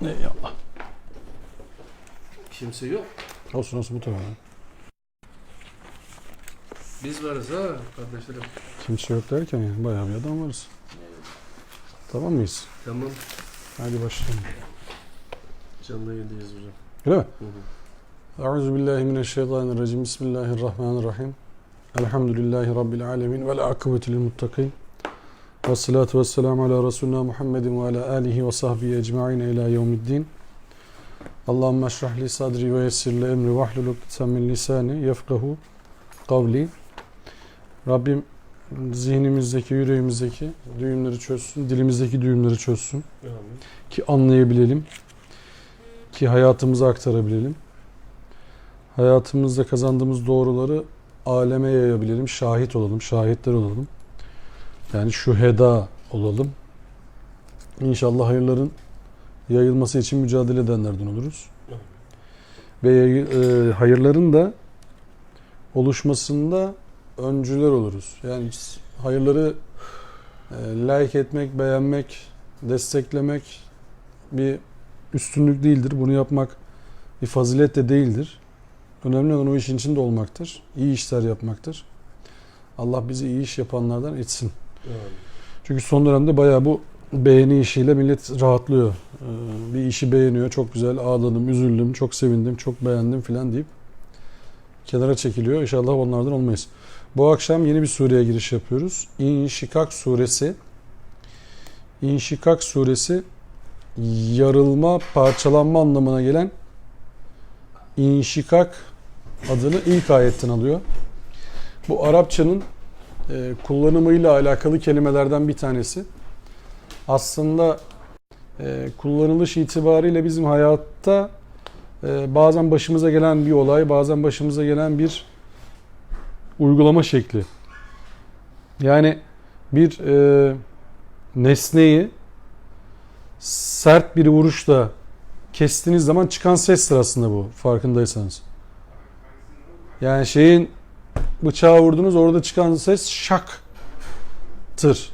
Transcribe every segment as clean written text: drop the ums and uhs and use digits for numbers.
Eyvallah. Kimse yok. Olsun bu tarafa. Biz varız ha kardeşlerim. Kimse yok derken yani bayağı bir adam varız. Tamam mıyız? Tamam. Hadi başlayalım. Canlı yayındayız hocam. Öyle mi? Euzubillahimineşşeytanirracim. Bismillahirrahmanirrahim. Elhamdülillahi Rabbil alemin. Vel akıbetu lil muttakin. Vessalatu vesselamu ala Resulina Muhammedin ve ala alihi ve sahbihi ecma'in ila yevmiddin. Allahümme eşrah li sadri ve yessir li emri ve ahlul ukdeten min lisani yefkahu kavli. Rabbim zihnimizdeki, yüreğimizdeki düğümleri çözsün, dilimizdeki düğümleri çözsün. Amin. Ki anlayabilelim, ki hayatımıza aktarabilelim. Hayatımızda kazandığımız doğruları aleme yayabilelim, şahit olalım, şahitler olalım. Yani şüheda olalım. İnşallah hayırların yayılması için mücadele edenlerden oluruz. Ve hayırların da oluşmasında öncüler oluruz. Yani hayırları like etmek, beğenmek, desteklemek bir üstünlük değildir. Bunu yapmak bir fazilet de değildir. Önemli olan o işin içinde olmaktır. İyi işler yapmaktır. Allah bizi iyi iş yapanlardan etsin. Çünkü son dönemde bayağı bu beğeni işiyle millet rahatlıyor. Bir işi beğeniyor, çok güzel, ağladım, üzüldüm, çok sevindim, çok beğendim filan deyip kenara çekiliyor. İnşallah onlardan olmayız. Bu akşam yeni bir sureye giriş yapıyoruz. İnşikak suresi. İnşikak suresi yarılma, parçalanma anlamına gelen İnşikak adını ilk ayetten alıyor. Bu Arapçanın kullanımıyla alakalı kelimelerden bir tanesi. Aslında kullanılış itibariyle bizim hayatta bazen başımıza gelen bir olay, bazen başımıza gelen bir uygulama şekli. Yani bir nesneyi sert bir vuruşla kestiğiniz zaman çıkan sestir aslında bu, farkındaysanız. Yani bıçağı vurdunuz, orada çıkan ses şaktır.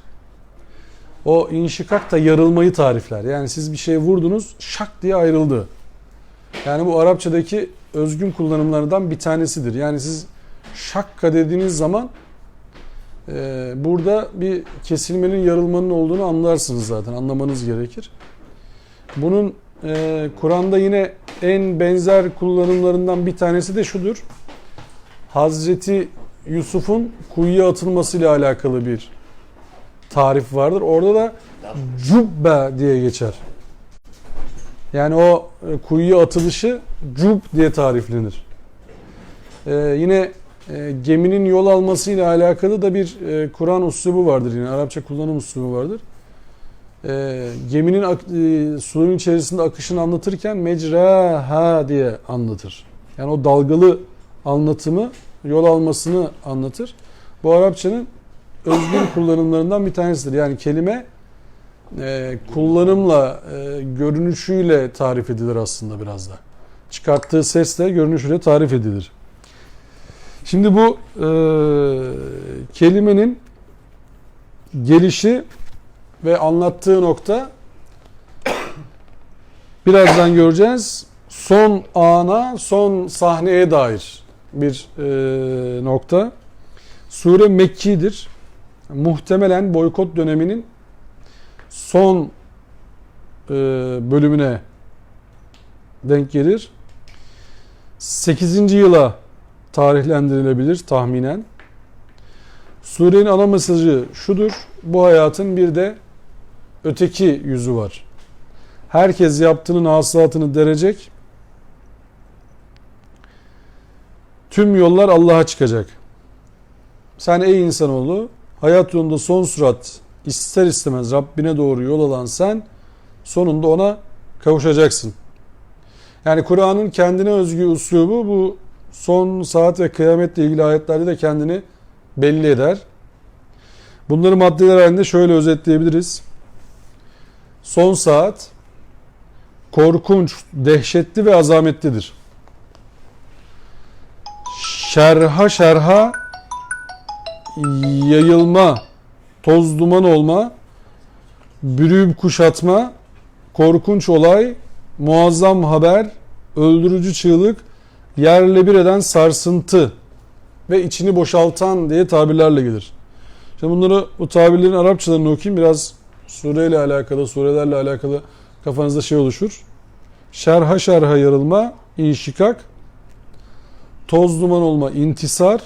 O inşikak da yarılmayı tarifler. Yani siz bir şeye vurdunuz, şak diye ayrıldı. Yani bu Arapçadaki özgün kullanımlardan bir tanesidir. Yani siz şakka dediğiniz zaman burada bir kesilmenin, yarılmanın olduğunu anlarsınız zaten. Anlamanız gerekir. Bunun Kur'an'da yine en benzer kullanımlarından bir tanesi de şudur. Hazreti Yusuf'un kuyuya atılmasıyla alakalı bir tarif vardır. Orada da cubbe diye geçer. Yani o kuyuya atılışı cub diye tariflenir. Yine geminin yol almasıyla alakalı da bir Kur'an uslubu vardır. Yine Arapça kullanım uslubu vardır. Geminin suyun içerisinde akışını anlatırken mecraha diye anlatır. Yani o dalgalı anlatımı, yol almasını anlatır. Bu Arapçanın özgün kullanımlarından bir tanesidir. Yani kelime kullanımla, görünüşüyle tarif edilir aslında biraz da. Çıkarttığı sesle, görünüşüyle tarif edilir. Şimdi bu kelimenin gelişi ve anlattığı nokta birazdan göreceğiz. Son ana, son sahneye dair bir nokta. Sure Mekki'dir. Muhtemelen boykot döneminin son bölümüne denk gelir. 8. yıla tarihlendirilebilir tahminen. Surenin ana mesajı şudur. Bu hayatın bir de öteki yüzü var. Herkes yaptığının hasılatını derecek. Tüm yollar Allah'a çıkacak. Sen ey insanoğlu, hayat yolunda son sürat ister istemez Rabbine doğru yol alan sen sonunda ona kavuşacaksın. Yani Kur'an'ın kendine özgü üslubu bu son saat ve kıyametle ilgili ayetlerde de kendini belli eder. Bunları maddeler halinde şöyle özetleyebiliriz. Son saat korkunç, dehşetli ve azametlidir. Şerha yayılma, toz duman olma, bürüyüp kuşatma, korkunç olay, muazzam haber, öldürücü çığlık, yerle bir eden sarsıntı ve içini boşaltan diye tabirlerle gelir. Şimdi bu tabirlerin Arapçalarını okuyayım. Biraz sureyle alakalı, surelerle alakalı kafanızda şey oluşur. Şerha şerha yarılma, inşikak, toz duman olma, intisar,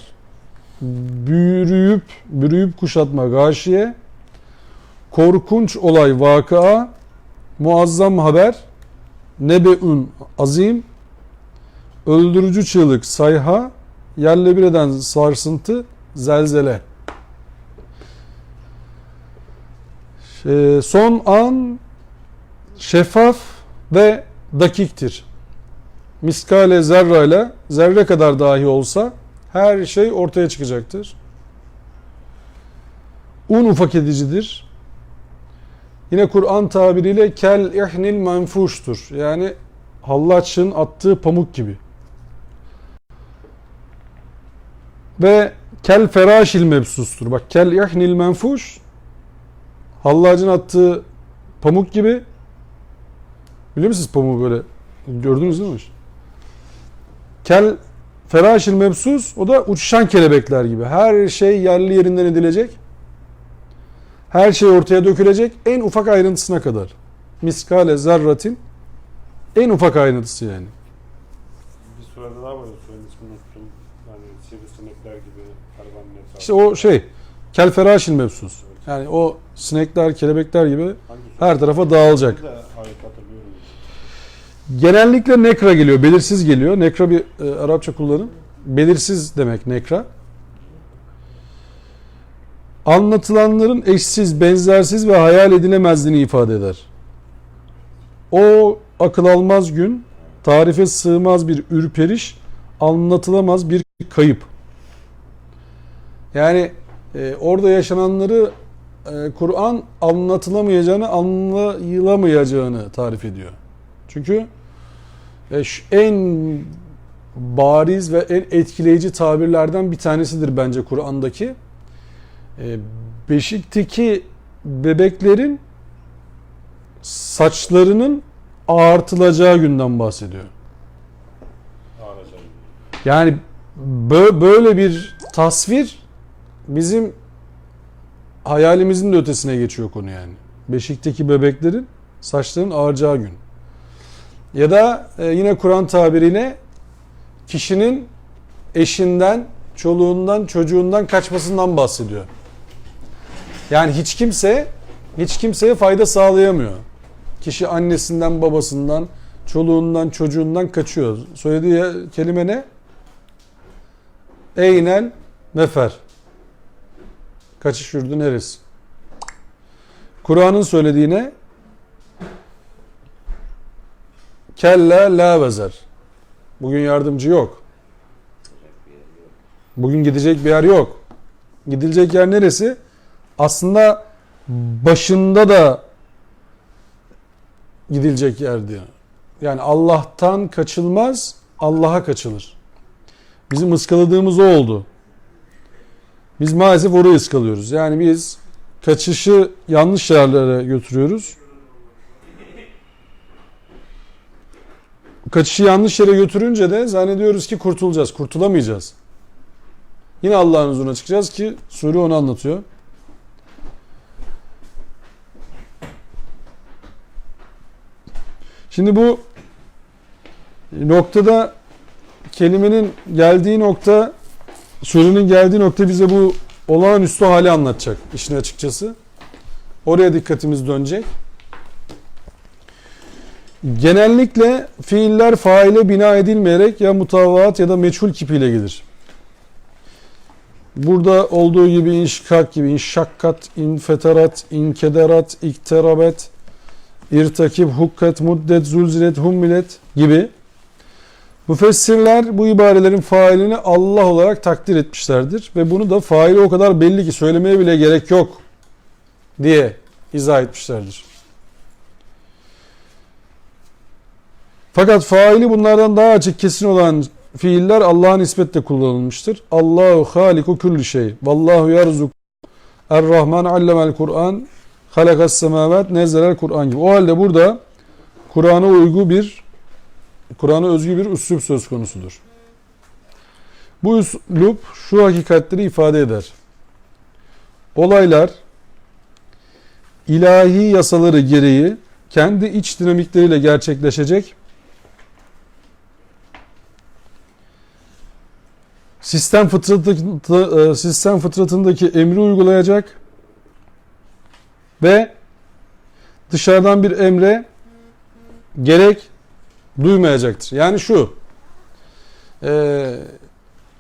bürüyüp kuşatma, gâşiye, korkunç olay, vakıa, muazzam haber, nebe'ün azim, öldürücü çığlık, sayha, yerle bir eden sarsıntı, zelzele. Son an şeffaf ve dakiktir. Miskale zerrayla, zerre kadar dahi olsa her şey ortaya çıkacaktır. Un ufak edicidir. Yine Kur'an tabiriyle kel ihnil menfuştur. Yani hallaçın attığı pamuk gibi. Ve kel feraşil mebsustur. Bak kel ihnil menfuş, hallacın attığı pamuk gibi. Biliyor musunuz pamuğu böyle? Gördünüz değil mi? Kel feraşil mebsus, o da uçuşan kelebekler gibi. Her şey yerli yerinden edilecek. Her şey ortaya dökülecek en ufak ayrıntısına kadar. Miskale zerratin en ufak ayrıntısı yani. Bir surede daha var, o surenin ismini unuttum. Yani sivrisinekler gibi hayvanın etrafı. İşte o şey kel feraşil mebsus. Yani o sinekler, kelebekler gibi her tarafa dağılacak. Genellikle nekra geliyor, belirsiz geliyor. Nekra bir Arapça kullanım. Belirsiz demek nekra. Anlatılanların eşsiz, benzersiz ve hayal edilemezliğini ifade eder. O akıl almaz gün, tarife sığmaz bir ürperiş, anlatılamaz bir kayıp. Yani orada yaşananları Kur'an anlatılamayacağını, anlayılamayacağını tarif ediyor. Çünkü en bariz ve en etkileyici tabirlerden bir tanesidir bence Kur'an'daki. Beşikteki bebeklerin saçlarının ağartılacağı günden bahsediyor. Yani böyle bir tasvir bizim hayalimizin de ötesine geçiyor konu yani. Beşikteki bebeklerin saçlarının ağaracağı gün. Ya da yine Kur'an tabiriyle kişinin eşinden, çoluğundan, çocuğundan kaçmasından bahsediyor. Yani hiç kimseye fayda sağlayamıyor. Kişi annesinden, babasından, çoluğundan, çocuğundan kaçıyor. Söylediği kelime ne? Eynel mefer. Kaçış yurdu neresi? Kur'an'ın söylediğine kella la vezer. Bugün yardımcı yok. Bugün gidecek bir yer yok. Gidilecek yer neresi? Aslında başında da gidilecek yer diyor. Yani Allah'tan kaçılmaz, Allah'a kaçılır. Bizim ıskaladığımız o oldu. Biz maalesef orayı ıskalıyoruz. Yani biz kaçışı yanlış yerlere götürüyoruz. Kaçışı yanlış yere götürünce de zannediyoruz ki kurtulacağız. Kurtulamayacağız. Yine Allah'ın huzuruna çıkacağız ki sure onu anlatıyor. Şimdi bu noktada kelimenin geldiği nokta, surenin geldiği nokta bize bu olağanüstü hali anlatacak işin açıkçası. Oraya dikkatimiz dönecek. Genellikle fiiller faile bina edilmeyerek ya mutavvaat ya da meçhul kipiyle gelir. Burada olduğu gibi inşikak gibi inşakkat, infeterat, inkederat, ikterabet, irtakib, hukkat, muddet, zulzilet, hummilet gibi müfessirler bu ibarelerin failini Allah olarak takdir etmişlerdir ve bunu da faili o kadar belli ki söylemeye bile gerek yok diye izah etmişlerdir. Fakat faili bunlardan daha açık kesin olan fiiller Allah'a nispetle kullanılmıştır. Allahu haliku kulli şey. Vallahu yerzuk. Er-Rahman allemel Kur'an. Halakas semavat nezzelel Kur'an gibi. O halde burada Kur'an'a özgü bir üslup söz konusudur. Bu üslup şu hakikatleri ifade eder. Olaylar ilahi yasaları gereği kendi iç dinamikleriyle gerçekleşecek. Sistem fıtratındaki emri uygulayacak ve dışarıdan bir emre gerek duymayacaktır. Yani şu,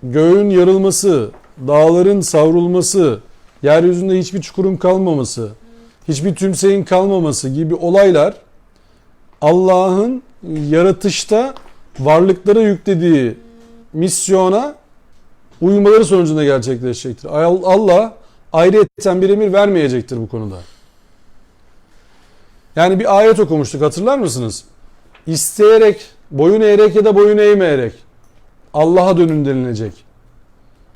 göğün yarılması, dağların savrulması, yeryüzünde hiçbir çukurun kalmaması, hiçbir tümseyin kalmaması gibi olaylar Allah'ın yaratışta varlıklara yüklediği misyona uymaları sonucunda gerçekleşecektir. Allah ayrıyeten bir emir vermeyecektir bu konuda. Yani bir ayet okumuştuk, hatırlar mısınız? İsteyerek, boyun eğerek ya da boyun eğmeyerek Allah'a dönün denilecek.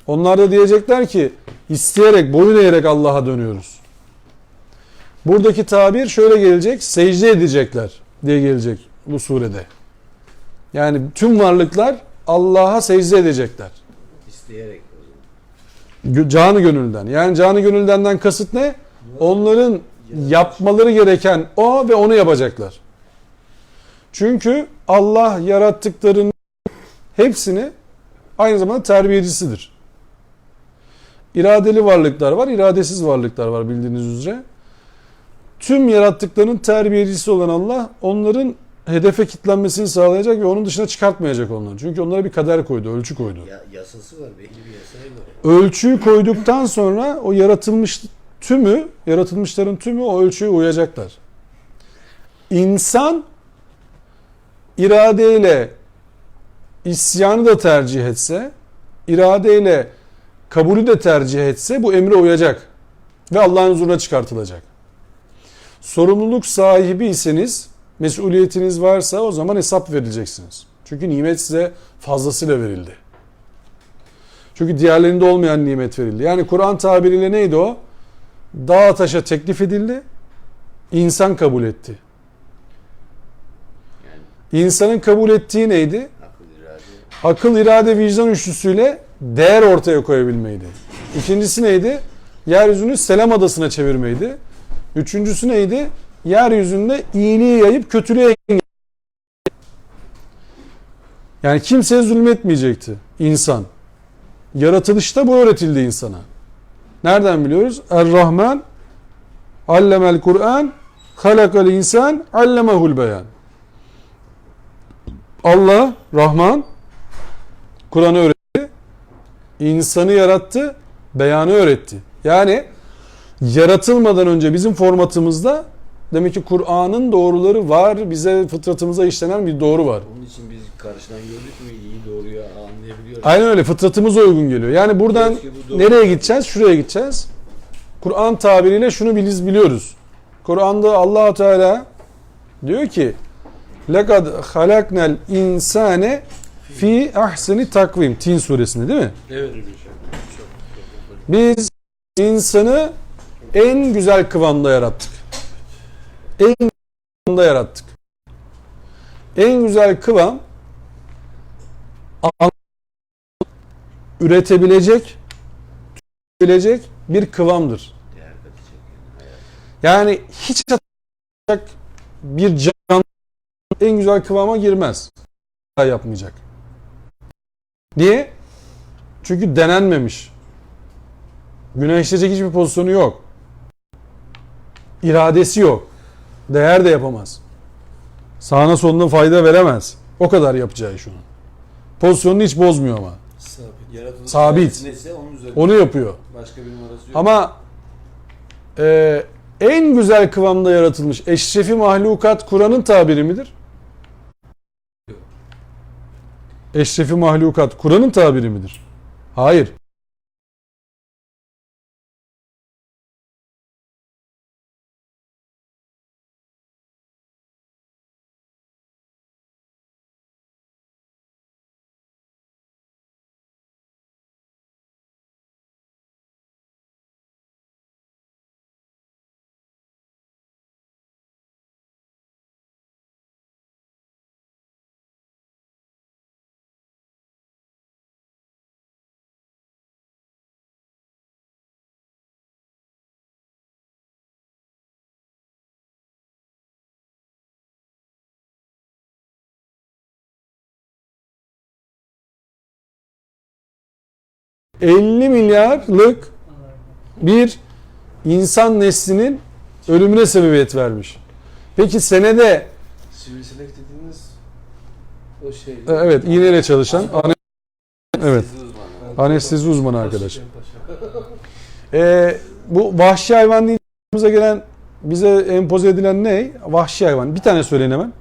Onlar da diyecekler ki isteyerek, boyun eğerek Allah'a dönüyoruz. Buradaki tabir şöyle gelecek, secde edecekler diye gelecek bu surede. Yani tüm varlıklar Allah'a secde edecekler. İsteyerek o zaman. Canı gönülden. Yani canı gönüldenden kasıt ne? Onların yapmaları gereken o ve onu yapacaklar. Çünkü Allah yarattıklarının hepsini aynı zamanda terbiyecisidir. İradeli varlıklar var, iradesiz varlıklar var bildiğiniz üzere. Tüm yarattıklarının terbiyecisi olan Allah onların hedefe kilitlenmesini sağlayacak ve onun dışına çıkartmayacak onları. Çünkü onlara bir kader koydu, ölçü koydu. Yasası var, belli bir yasayla. Ölçüyü koyduktan sonra o yaratılmışların tümü o ölçüye uyacaklar. İnsan iradeyle isyanı da tercih etse, iradeyle kabulü de tercih etse bu emre uyacak ve Allah'ın huzuruna çıkartılacak. Sorumluluk sahibiyseniz, mesuliyetiniz varsa o zaman hesap vereceksiniz. Çünkü nimet size fazlasıyla verildi. Çünkü diğerlerinde olmayan nimet verildi. Yani Kur'an tabiriyle neydi o? Dağa taşa teklif edildi, insan kabul etti. İnsanın kabul ettiği neydi? Akıl, irade, vicdan üçlüsüyle değer ortaya koyabilmeydi. İkincisi neydi? Yeryüzünü selam adasına çevirmeydi. Üçüncüsü neydi? Yeryüzünde iyiliği yayıp kötülüğe yani kimseye zulmetmeyecekti insan. Yaratılışta bu öğretildi insana. Nereden biliyoruz? Er-Rahman allemel Kur'an halakal insan allemehul beyan. Allah, Rahman Kur'an'ı öğretti. İnsanı yarattı, beyanı öğretti. Yani yaratılmadan önce bizim formatımızda demek ki Kur'an'ın doğruları var. Bize fıtratımıza işlenen bir doğru var. Onun için biz karşıdan gördük mü iyi doğruyu anlayabiliyoruz. Aynen öyle. Fıtratımıza uygun geliyor. Yani buradan nereye gideceğiz? Şuraya gideceğiz. Kur'an tabiriyle şunu biz biliyoruz. Kur'an'da Allah Teala diyor ki lekad halaknel insane fi ahseni takvim. Tin suresinde değil mi? Evet. Biz insanı en güzel kıvamda yarattık. En güzel kıvamda yarattık. En güzel kıvam üretebilecek, tüketebilecek bir kıvamdır. Yani hiç atacak bir canlı en güzel kıvama girmez. Yapmayacak. Niye? Çünkü denenmemiş. Günah işleyecek hiçbir pozisyonu yok. İradesi yok. Değer de yapamaz. Sağına soluna fayda veremez. O kadar yapacağı şunu. Pozisyonunu hiç bozmuyor ama. Yaratılış Sabit. neyse onun üzerinde. Onu yapıyor. Başka bir numarası yok. Ama en güzel kıvamda yaratılmış eşrefi mahlukat Kur'an'ın tabiri midir? Eşrefi mahlukat Kur'an'ın tabiri midir? Hayır. 50 milyarlık bir insan neslinin ölümüne sebebiyet vermiş. Peki senede Sivrisinek dediğiniz o şey. evet iğneyle çalışan evet Siz uzmanı. anestezi uzmanı arkadaş. Paşa. Bu vahşi hayvan deyince aklımıza gelen bize empoze edilen ne? Vahşi hayvan. Bir tane söyleyin hemen.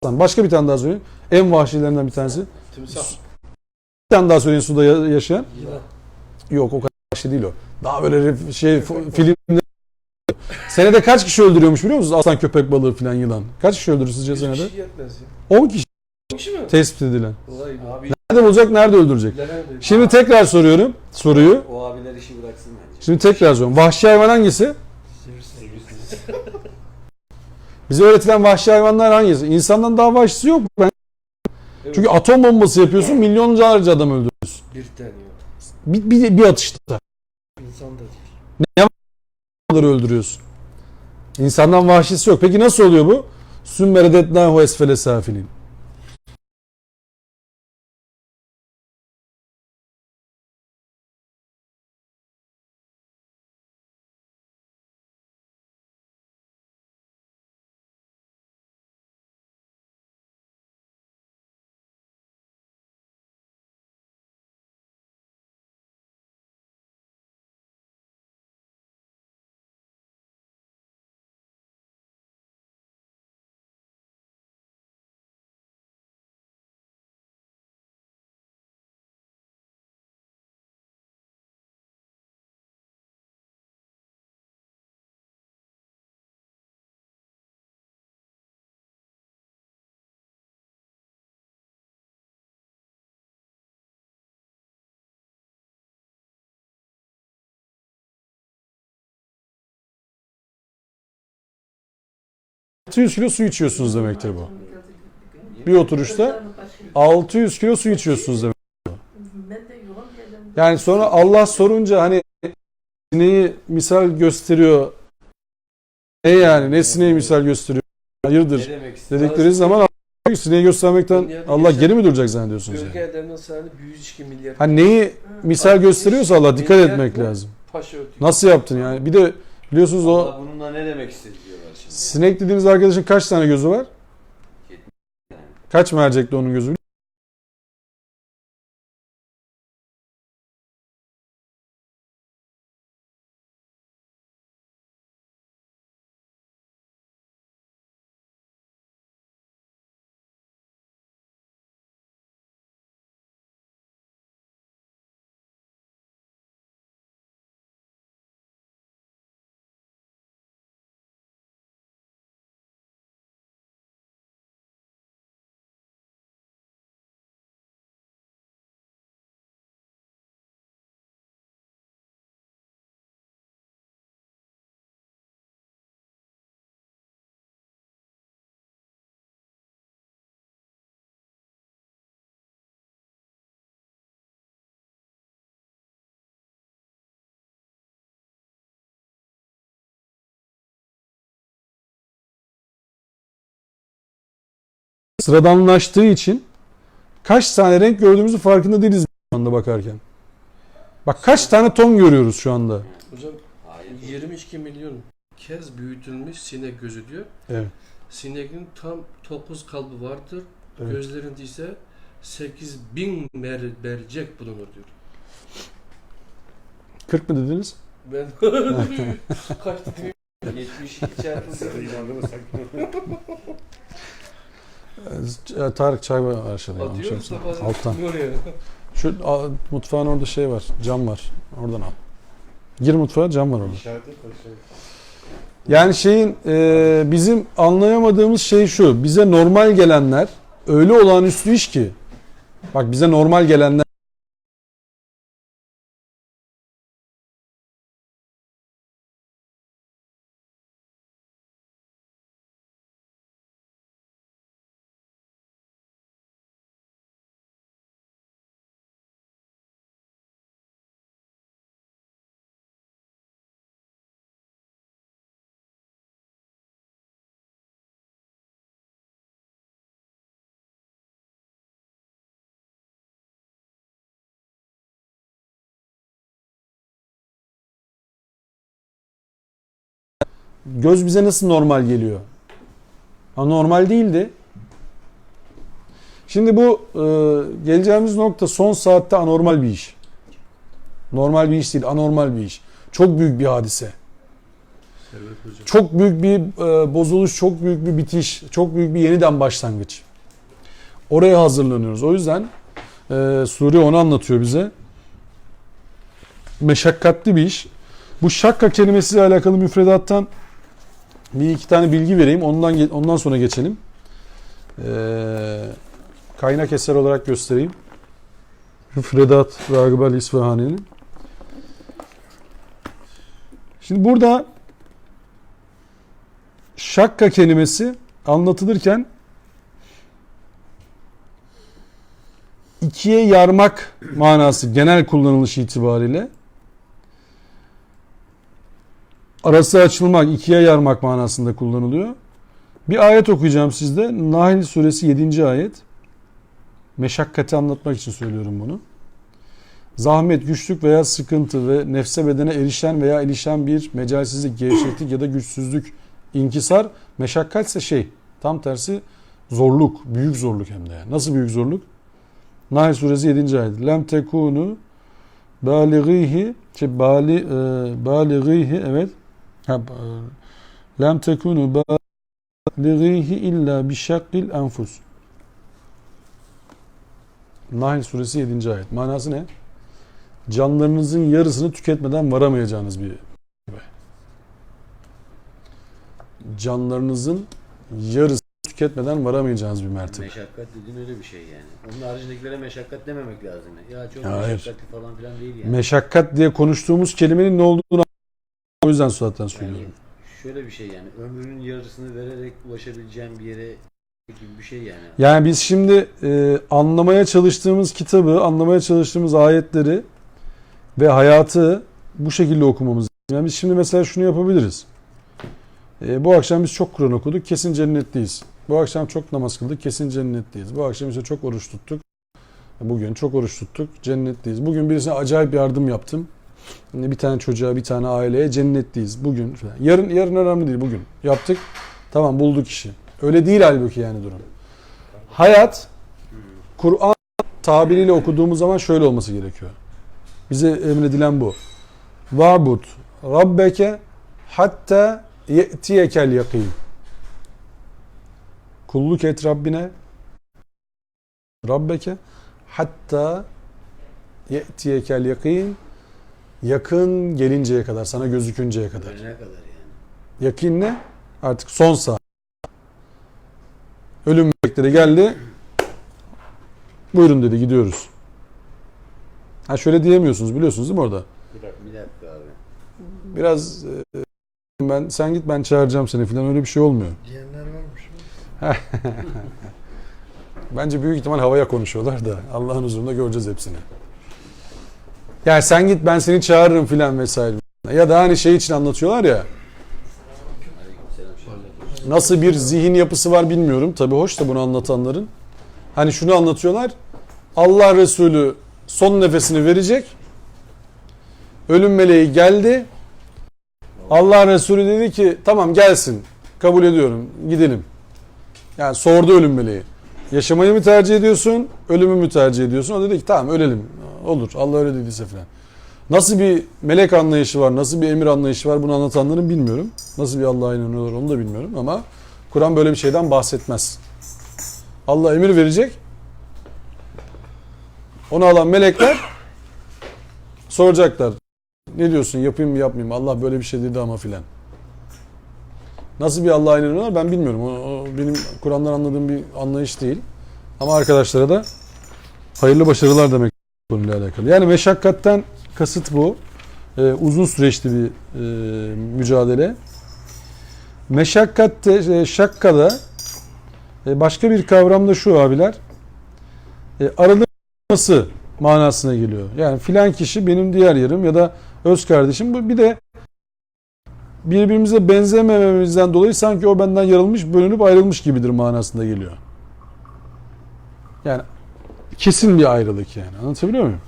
Başka bir tane daha söyleyin. En vahşilerinden bir tanesi. Timsah. Bir tane daha söyleyin suda yaşayan. Yılan. Yok o kadar vahşi değil o. Daha böyle filmde. Senede kaç kişi öldürüyormuş biliyor musunuz? Aslan, köpek balığı falan yılan. Kaç kişi öldürür sizce Bir senede? kişi yetmez ya. 10 kişi Bir kişi mi? tespit edilen. Vay be. Abi Nerede bulacak, nerede öldürecek? Nerede? Şimdi tekrar soruyorum soruyu. o abiler işi bıraksın bence. Şimdi tekrar soruyorum. Vahşi hayvan hangisi? Sivrisinek. Bize öğretilen vahşi hayvanlar hangisi? İnsandan daha vahşisi yok. Evet. Çünkü atom bombası yapıyorsun, milyonlarca adam öldürüyorsun. Bir tane yok. Bir atışta. İnsan da değil. Ne öldürüyorsun? İnsandan vahşisi yok. Peki nasıl oluyor bu? Sümmere detnahu esfele safilin. ...600 kilo su içiyorsunuz demektir bu. Bir oturuşta 600 kilo su içiyorsunuz demek. Yani sonra Allah sorunca hani sineği misal gösteriyor. Ne yani? Ne sineği misal gösteriyor? Hayırdır? Ne demek istiyorsun? Dedikleri zaman Allah diyor ki, sineği göstermekten Allah geri mi duracak zannediyorsunuz Bölge yani? ederden sana 102 milyar. Hani neyi misal gösteriyorsa Allah dikkat etmek lazım. Paşa ötüyor. Nasıl yaptın yani? Bir de biliyorsunuz o Allah bununla ne demek istedi diyorlar şimdi. sinek dediğiniz arkadaşın kaç tane gözü var? Kaç mercekli onun gözü? Sıradanlaştığı için kaç tane renk gördüğümüzü farkında değiliz şu anda bakarken. Bak kaç tane ton görüyoruz şu anda. Hocam Hayır. 22 milyon kez büyütülmüş sinek gözü diyor. Evet. Sineğin tam 9 kalbi vardır. Evet. Gözlerinde ise 8000 mercek bulunur diyor. 40 mı dediniz? Ben kaç dedim? 72 çarpı Tarık çay var aşağıda. Atıyor musun? Alttan. Oraya. Şu mutfağın orada şey var. Cam var. Oradan al. Gir mutfağa, cam var orada. İşaret et o şey. Yani bizim anlayamadığımız şey şu. Bize normal gelenler öyle olağanüstü iş ki. Bak bize normal gelenler göz bize nasıl normal geliyor? Anormal değildi. Şimdi bu geleceğimiz nokta son saatte anormal bir iş. Normal bir iş değil, anormal bir iş. Çok büyük bir hadise. Servet hocam. Çok büyük bir bozuluş, çok büyük bir bitiş, çok büyük bir yeniden başlangıç. Oraya hazırlanıyoruz. O yüzden sure onu anlatıyor bize. Meşakkatli bir iş. Bu şakka kelimesiyle alakalı müfredattan bir iki tane bilgi vereyim. Ondan sonra geçelim. Kaynak eser olarak göstereyim. Müfredat Ragıb el-İsfahani'nin. Şimdi burada şakka kelimesi anlatılırken ikiye yarmak manası genel kullanılış itibariyle, arası açılmak, ikiye yarmak manasında kullanılıyor. Bir ayet okuyacağım sizde. Nahl suresi 7. ayet. Meşakkati anlatmak için söylüyorum bunu. Zahmet, güçlük veya sıkıntı ve nefse bedene erişen veya ilişen bir mecalsizlik, gevşeklik ya da güçsüzlük, inkisar. Meşakkat ise tam tersi zorluk, büyük zorluk hem de. Yani. Nasıl büyük zorluk? Nahl suresi 7. ayet. Lem tekunu balighihi balighihi evet. Lem tekunu balighihi illa bi şakkil enfus. Nahl suresi 7. ayet. Manası ne? Canlarınızın yarısını tüketmeden varamayacağınız bir canlarınızın yarısını tüketmeden varamayacağınız bir mertebe. Meşakkat dediğin öyle bir şey yani. Onun haricindekilere meşakkat dememek lazım. Ya çok Hayır. meşakkatli falan filan değil yani. Meşakkat diye konuştuğumuz kelimenin ne olduğunu o yüzden zaten söylüyorum. Yani şöyle bir şey yani. Ömrünün yarısını vererek ulaşabileceğin bir yere gibi bir şey yani. Yani biz şimdi anlamaya çalıştığımız kitabı, anlamaya çalıştığımız ayetleri ve hayatı bu şekilde okumamız lazım. Yani biz şimdi mesela şunu yapabiliriz. Bu akşam biz çok Kur'an okuduk, kesin cennetliyiz. Bu akşam çok namaz kıldık, kesin cennetliyiz. Bu akşam işte çok oruç tuttuk. Bugün çok oruç tuttuk, cennetliyiz. Bugün birisine acayip yardım yaptım. Bir tane çocuğa, bir tane aileye cennetliyiz. Bugün falan. Yarın önemli değil, bugün. Yaptık, tamam bulduk işi. Öyle değil halbuki yani durum. Hayat, Kur'an tabiriyle okuduğumuz zaman şöyle olması gerekiyor. Bize emredilen bu. Va'bud rabbeke hatta ye'tiyekel yakin. Kulluk et Rabbine, Rabbeke hatta ye'tiyekel yakin, yakın gelinceye kadar, sana gözükünceye kadar. Ne kadar yani. Yakin ne? Artık son saat. Ölüm melekleri geldi. Buyurun dedi, gidiyoruz. Ha şöyle diyemiyorsunuz, biliyorsunuz değil mi orada? Bir dakika abi. Biraz sen git, ben çağıracağım seni falan, öyle bir şey olmuyor. Diyenler varmış. Bence büyük ihtimal havaya konuşuyorlar da Allah'ın huzurunda göreceğiz hepsini. Yani sen git, ben seni çağırırım filan vesaire. Ya da hani şey için anlatıyorlar ya. Nasıl bir zihin yapısı var bilmiyorum. Tabii hoş da bunu anlatanların. Hani şunu anlatıyorlar. Allah Resulü son nefesini verecek. Ölüm meleği geldi. Allah Resulü dedi ki tamam gelsin. Kabul ediyorum. Gidelim. Yani sordu ölüm meleği. Yaşamayı mı tercih ediyorsun? Ölümü mü tercih ediyorsun? O dedi ki tamam ölelim. Olur. Allah öyle dediyse falan. Nasıl bir melek anlayışı var, nasıl bir emir anlayışı var bunu anlatanların bilmiyorum. Nasıl bir Allah'a inanıyorlar onu da bilmiyorum ama Kur'an böyle bir şeyden bahsetmez. Allah emir verecek. Onu alan melekler soracaklar. Ne diyorsun, yapayım mı yapmayayım mı? Allah böyle bir şey dedi ama filan. Nasıl bir Allah'a inanıyorlar ben bilmiyorum. O benim Kur'an'dan anladığım bir anlayış değil. Ama arkadaşlara da hayırlı başarılar demek konuyla alakalı. Yani meşakkatten kasıt bu. Uzun süreçli bir mücadele. Meşakkatte, şakkada başka bir kavram da şu abiler. Aralıkması manasına geliyor. Yani filan kişi benim diğer yarım ya da öz kardeşim. Bir de birbirimize benzemememizden dolayı sanki o benden yarılmış, bölünüp ayrılmış gibidir manasında geliyor. Yani kesin bir ayrılık yani. Anlatabiliyor muyum?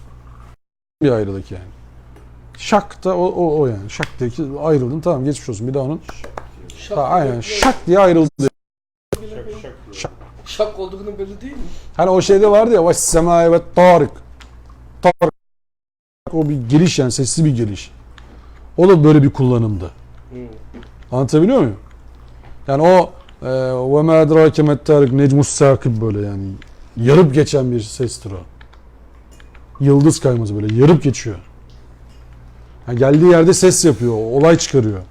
Bir ayrılık yani. Şak da o yani. Şak diye ki ayrıldın, tamam geçmiş olsun. Bir daha onun Şak, Aynen şak diye ayrıldı. Şak şak diyor. Şak. Şak olduğunu belli değil mi? Hani o şeyde vardı ya vaş semai ve tarik. Tarik. O bir geliş yani sesli bir geliş. O da böyle bir kullanımdı. Hı. Anlatabiliyor muyum? Yani o ve ma edrake met tarik necmus sakib böyle yani yarıp geçen bir sestir o. Yıldız kayması böyle yarıp geçiyor. Yani geldiği yerde ses yapıyor, olay çıkarıyor.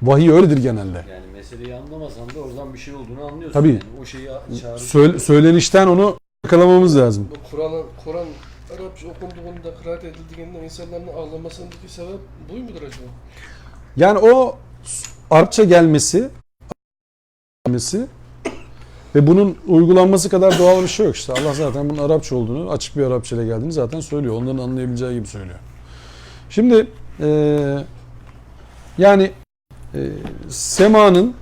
Vahiy öyledir genelde. Yani meseleyi anlamasan da oradan bir şey olduğunu anlıyorsun. Tabii. Yani o şeyi çağrı. Söylenişten onu yakalamamız lazım. Bu Kur'an Arapça okunduğunda, kıraat edildiğinde insanların ağlamasındaki sebep bu mudur acaba? Yani o Arapça gelmesi ve bunun uygulanması kadar doğal bir şey yok işte. Allah zaten bunun Arapça olduğunu, açık bir Arapça ile geldiğini zaten söylüyor. Onların anlayabileceği gibi söylüyor. Şimdi yani semanın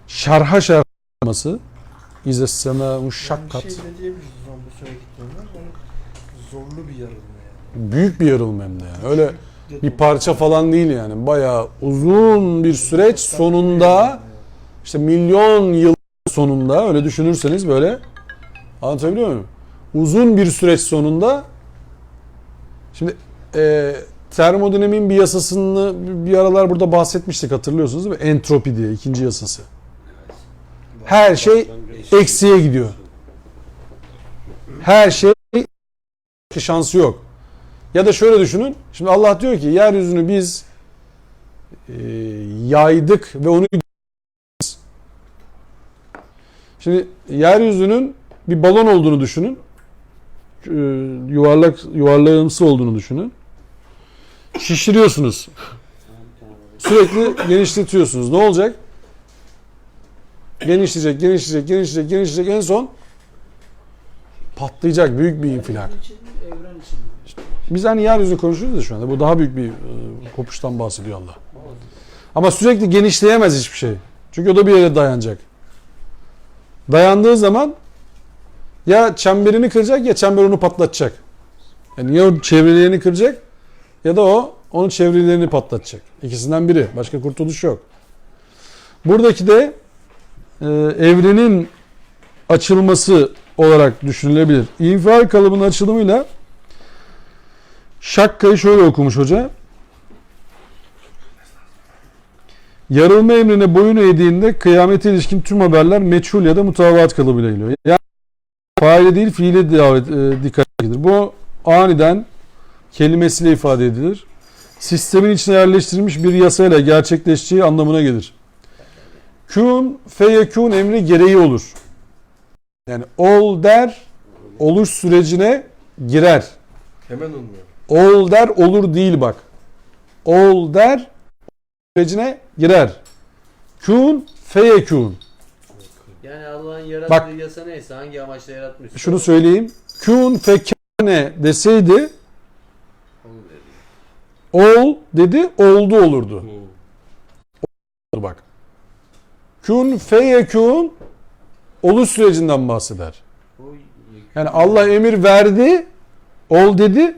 şarha şarhlaması İze semâ'u şakkat. Bir şey de diyebiliriz o zaman bu söylediklerine. Zorlu bir yarılma yani. Büyük bir yarılma hem de yani. Öyle bir parça falan değil yani. Bayağı uzun bir süreç sonunda işte milyon yıl sonunda öyle düşünürseniz böyle anlatabiliyor muyum? Uzun bir süreç sonunda şimdi termodinamiğin bir yasasını bir aralar burada bahsetmiştik hatırlıyorsunuz değil mi? Entropi diye ikinci yasası. Her şey eksiye gidiyor. Her şey şansı yok. Ya da şöyle düşünün. Şimdi Allah diyor ki yeryüzünü biz yaydık ve onu şimdi yeryüzünün bir balon olduğunu düşünün. Yuvarlağımsı olduğunu düşünün. Şişiriyorsunuz. Sürekli genişletiyorsunuz. Ne olacak? Genişleyecek. En son patlayacak büyük bir infilak. Evren için. Biz hani yeryüzü konuşuyoruz da şu anda. Bu daha büyük bir kopuştan bahsediyor Allah. Ama sürekli genişleyemez hiçbir şey. Çünkü o da bir yere dayanacak. Dayandığı zaman ya çemberini kıracak ya çember onu patlatacak. Yani ya o çevrelerini kıracak ya da o onun çevrelerini patlatacak. İkisinden biri. Başka kurtuluş yok. Buradaki de evrenin açılması olarak düşünülebilir. İnfial kalıbının açılımıyla Şakka'yı şöyle okumuş hoca. Yarılma emrine boyun eğdiğinde kıyamete ilişkin tüm haberler meçhul ya da mutavat kalıbıyla geliyor. Yani faile değil fiile dikkat edilir. Bu aniden kelimesiyle ifade edilir. Sistemin içine yerleştirilmiş bir yasayla gerçekleşeceği anlamına gelir. Kün feyekün emri gereği olur. Yani ol der, oluş sürecine girer. Hemen olmuyor. Ol der, olur değil bak. Ol der, sürecine girer. Kün feyekün. Yani Allah'ın yarattığı Bak, yasa neyse hangi amaçla yaratmışsa. Şunu söyleyeyim. Kün fekâne deseydi ol dedi, oldu olurdu. Bak. Kün feyekün oluş sürecinden bahseder. Yani Allah emir verdi, ol dedi,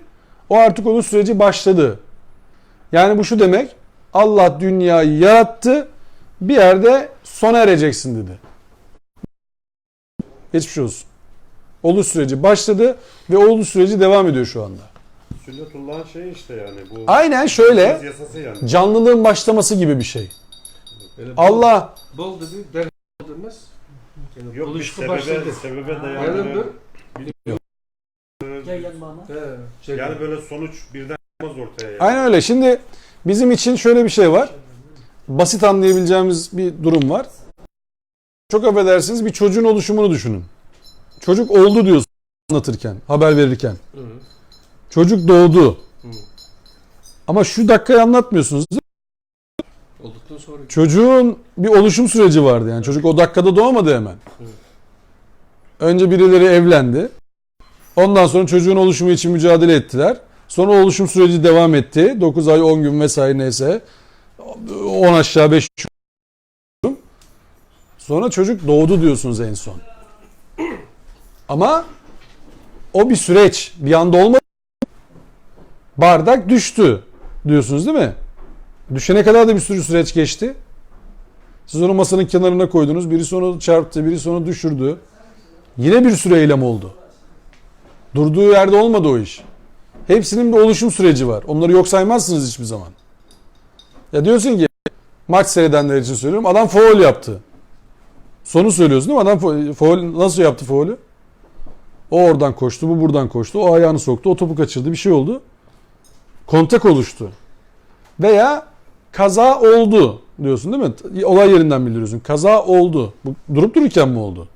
o artık oluş süreci başladı. Yani bu şu demek, Allah dünyayı yarattı, bir yerde sona ereceksin dedi. Geçmiş olsun. Oluş süreci başladı ve oluş süreci devam ediyor şu anda. Sünnetullah'ın şey işte yani bu. Aynen şöyle, Yasası yani. canlılığın başlaması gibi bir şey. Böyle Allah bol dedi, der demez. Yani Yok bir buluşma başladı. sebebe Yani dayanıyor. Gel bana. Yani böyle sonuç birden çıkmaz ortaya yani. aynen öyle. Şimdi bizim için şöyle bir şey var. Basit anlayabileceğimiz bir durum var. Çok affedersiniz bir çocuğun oluşumunu düşünün. Çocuk oldu diyorsun anlatırken, haber verirken. Hı. Çocuk doğdu. Hı. Ama şu dakikayı anlatmıyorsunuz. Olduktan sonra Çocuğun bir oluşum süreci vardı yani. Çocuk o dakikada doğmadı hemen. Önce birileri evlendi. Ondan sonra çocuğun oluşumu için mücadele ettiler. Sonra oluşum süreci devam etti. 9 ay, 10 gün vesaire neyse. 10 aşağı 5 yukarı. Sonra çocuk doğdu diyorsunuz en son. Ama o bir süreç. Bir anda olmadı. Bardak düştü diyorsunuz değil mi? Düşene kadar da bir sürü süreç geçti. Siz onu masanın kenarına koydunuz. Birisi onu çarptı, birisi onu düşürdü. Yine bir sürü eylem oldu. Durduğu yerde olmadı o iş. Hepsinin bir oluşum süreci var. Onları yok saymazsınız hiçbir zaman. Ya diyorsun ki maç seyredenler için söylüyorum. Adam faul yaptı. Sonu söylüyorsun değil mi? Adam faul nasıl yaptı faulü? O oradan koştu, bu buradan koştu. O ayağını soktu, o topu kaçırdı. Bir şey oldu. Kontak oluştu. Veya kaza oldu diyorsun değil mi? Olay yerinden bildiriyorsun. Kaza oldu. Bu durup dururken mi oldu?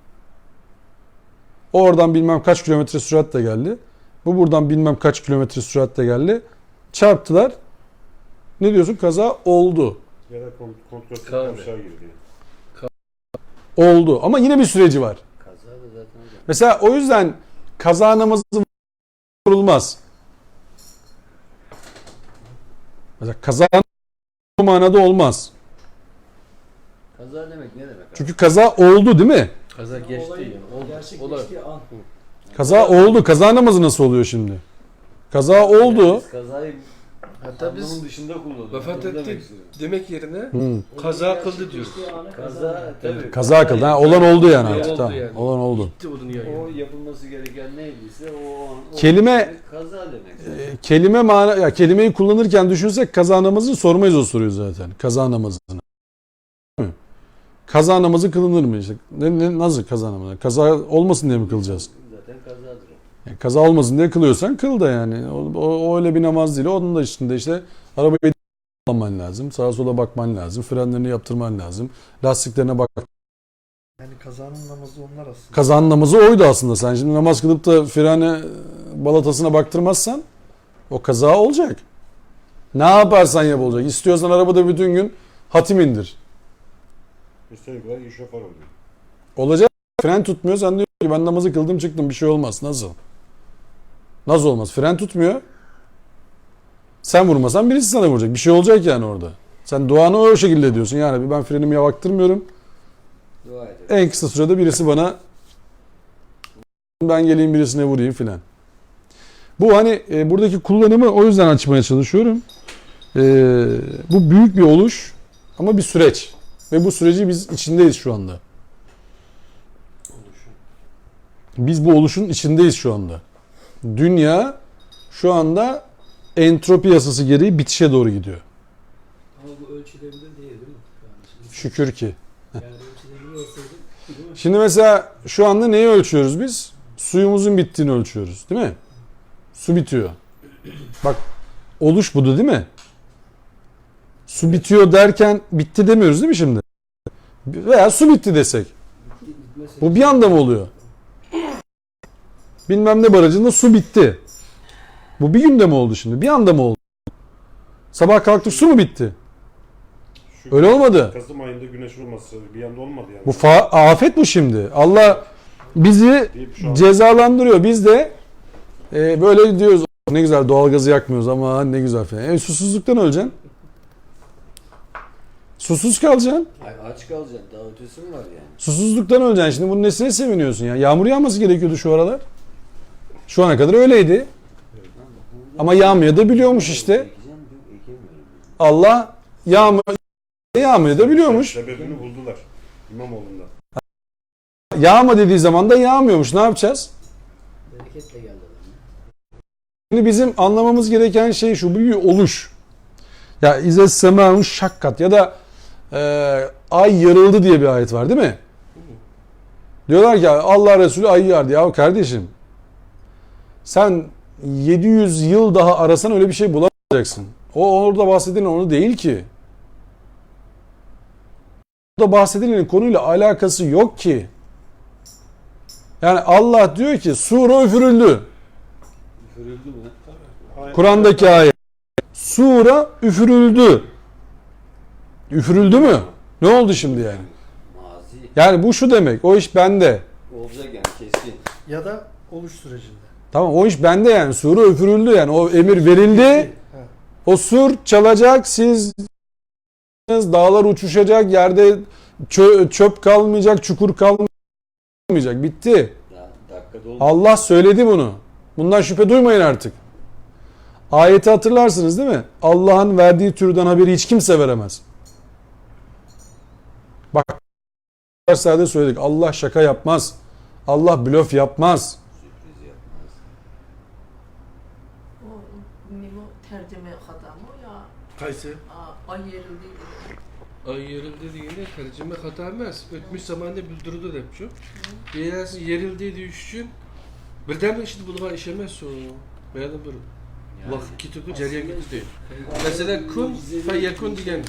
O oradan bilmem kaç kilometre süratle geldi. Bu buradan bilmem kaç kilometre süratle geldi. Çarptılar. Ne diyorsun? Kaza oldu. Ya da kontrolsüz Kahve. komşular girdi. Oldu. Ama yine bir süreci var. Kaza da zaten hocam. Mesela o yüzden kaza namazı vurulmaz. Mesela kaza bu manada olmaz. Kaza demek ne demek abi? Çünkü kaza oldu değil mi? Kaza geçti Olayın yani. Oldu. gerçekleştiği an. Kaza oldu. Kaza namazı nasıl oluyor şimdi? Kaza oldu. Biz kazayı Hatta biz anlamın dışında kullanıyoruz. vefat Onu demek etti istiyorum. demek yerine Hı. kaza kıldı diyoruz. Kaza tabii. Kaza kıldı. Ha, olan oldu yani Olan artık. oldu Tamam. yani. Olan oldu. Gitti o dünyaya. O yapılması gereken neydiyse o an o Kelime- kaza demek. Kelime mana ya kelimeyi kullanırken düşünsek kaza namazını sormayız o soruyu zaten. Kaza namazını. Değil mi? Kaza namazı kılınır mı işte? Nasıl kaza namazı? Kaza olmasın diye mi kılacağız? Zaten kazadır o. Yani kaza olmasın diye kılıyorsan kıl da yani. O öyle bir namaz değil. Onun da içinde işte arabayı kullanman lazım. Sağa sola bakman lazım. Frenlerini yaptırman lazım. Lastiklerine bak. Yani kazanın namazı onlar aslında. Kazanın namazı oydu aslında. Sen şimdi namaz kılıp da frene balatasına baktırmazsan o kaza olacak. Ne yaparsan yap olacak. İstiyorsan arabada bütün gün hatim indir. Üstelik kadar iyi şoför oluyor. Olacak. Fren tutmuyor. Sen diyor ki ben namazı kıldım çıktım bir şey olmaz. Nasıl? Nasıl olmaz? Fren tutmuyor. Sen vurmasan birisi sana vuracak. Bir şey olacak yani orada. Sen duanı o şekilde ediyorsun. Yani ben frenimi yavaktırmıyorum. Dua edelim. En kısa sürede birisi bana ben geleyim birisine vurayım filan. Bu hani buradaki kullanımı o yüzden açmaya çalışıyorum. Bu büyük bir oluş ama bir süreç. Ve bu süreci biz içindeyiz şu anda. Biz bu oluşun içindeyiz şu anda. Dünya şu anda entropi yasası gereği bitişe doğru gidiyor. Ama bu ölçülebilir değil değil mi? Yani Şükür ki. yani ölçülebilir olsaydı değil mi? Şimdi mesela şu anda neyi ölçüyoruz biz? Suyumuzun bittiğini ölçüyoruz değil mi? Su bitiyor. Bak oluş budur değil mi? Su bitiyor derken bitti demiyoruz değil mi şimdi? Veya su bitti desek. Mesela Bu bir anda mı oluyor? Bilmem ne barajında su bitti. Bu bir günde mi oldu şimdi? Bir anda mı oldu? Sabah kalktık su mu bitti? Şu Öyle olmadı. Kasım ayında güneş olması bir anda olmadı yani. Bu afet bu şimdi. Allah bizi Deyip şu an cezalandırıyor. Biz de böyle diyoruz ne güzel doğalgazı yakmıyoruz ama ne güzel falan. Susuzluktan öleceksin. Susuz kalacaksın. Ay, aç kalacaksın. Daha ötesi mi var yani? Susuzluktan öleceksin. Şimdi bunun nesine seviniyorsun ya? Yağmur yağması gerekiyordu şu aralar. Şu ana kadar öyleydi. Ama yağmıyor da biliyormuş işte. Ekeceğim diyor, ekemiyorum. Allah yağmıyor da biliyormuş. sebebini buldular. İmamoğlu'nda. Yağma dediği zaman da yağmıyormuş. Ne yapacağız? bereketle geldi adam. Şimdi bizim anlamamız gereken şey şu, bu bir oluş. Ya İzzet Sema'nın şakkat ya da ay yarıldı diye bir ayet var değil mi? Diyorlar ki Allah Resulü ayı yardı. Ya kardeşim sen 700 yıl daha arasan öyle bir şey bulamayacaksın. O orada bahsedilen onu değil ki. Orada bahsedilenin konuyla alakası yok ki. Yani Allah diyor ki sura üfürüldü. Üfürüldü mü? Aynen. Kur'an'daki ayet. Sura üfürüldü. Üfürüldü mü? Ne oldu şimdi yani? Mazi. Yani bu şu demek. O iş bende. Olacak yani kesin. Ya da oluş sürecinde. Tamam o iş bende yani. Sura üfürüldü yani. O emir verildi. O sur çalacak. Siz dağlar uçuşacak. Yerde çöp kalmayacak. Çukur kalmayacak. Bitti. Daha dakikada oldu. Allah söyledi bunu. Bundan şüphe duymayın artık. Ayeti hatırlarsınız değil mi? Allah'ın verdiği türden haberi hiç kimse veremez. Bak derslerde söyledik. Allah şaka yapmaz. Allah blöf yapmaz. Sürpriz yapmaz. O nima tercüme hatami ya Qaysi? ayırıldı. Ay yerildi degende tercüme hata emas. Ötmüş zamanda bildirdi dep şu. Beyası yerildi deyiş üçün birden işte bulgan iş emas o. Bayada bir vaqt ketib, jarayan ketib deyil. Mesela kun fa yakun degan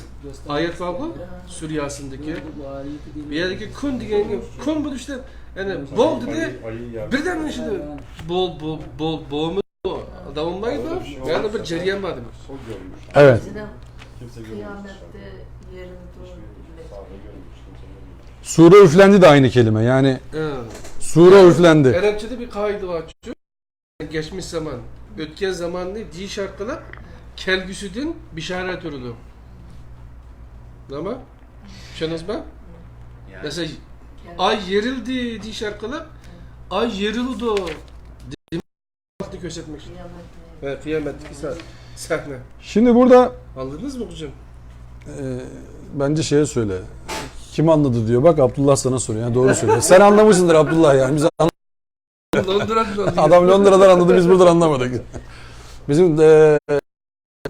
oyat var bu Suriyasındaki. Bu yerdeki kun degan kun bu işte yani bo'ldi de Ayı yer. birden işte bo'lmi davomlaydi. Yani bir jarayan var demek. O görmüş. Evet. Kimse görmemiş. Kıyamette yerin Sağda görmüş. Kimse görmemiş. Sure üflendi de aynı kelime. Yani Evet. sure üflendi. Arapçada bir kaide var. Geçmiş zaman, ötken zamanlı diş arkalar kelgüsüdün bişaret ürünü. Tamam? Şunuz mu? Yani Mesela ay yerildi diş arkalar, ay yerildi o. Vakti göstermek için. Evet, kıyametteki sahne. Şimdi burada Anladınız mı hocam? bence şeye söyle. Kim anladı diyor. Bak Abdullah sana soruyor. Yani doğru söylüyor. Sen anlamışsındır Abdullah yani. Biz Adam Londra'dan anladı, biz buradan anlamadık. Bizim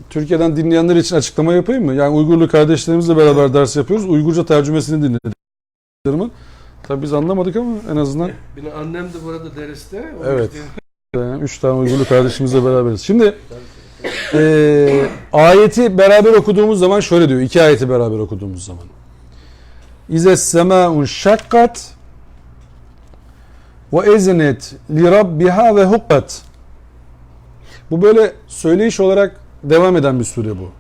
Türkiye'den dinleyenler için açıklama yapayım mı? Yani Uygurlu kardeşlerimizle beraber ders yapıyoruz. Uygurca tercümesini dinledik. Tabii biz anlamadık ama en azından Benim annem de burada derste. evet. 3 tane Uygurlu kardeşimizle beraberiz. Şimdi ayeti beraber okuduğumuz zaman şöyle diyor. 2 ayeti beraber okuduğumuz zaman. İze semâun şakkat ve eznet li rabbiha ve hukkat. Bu böyle söyleyiş olarak devam eden bir sure bu.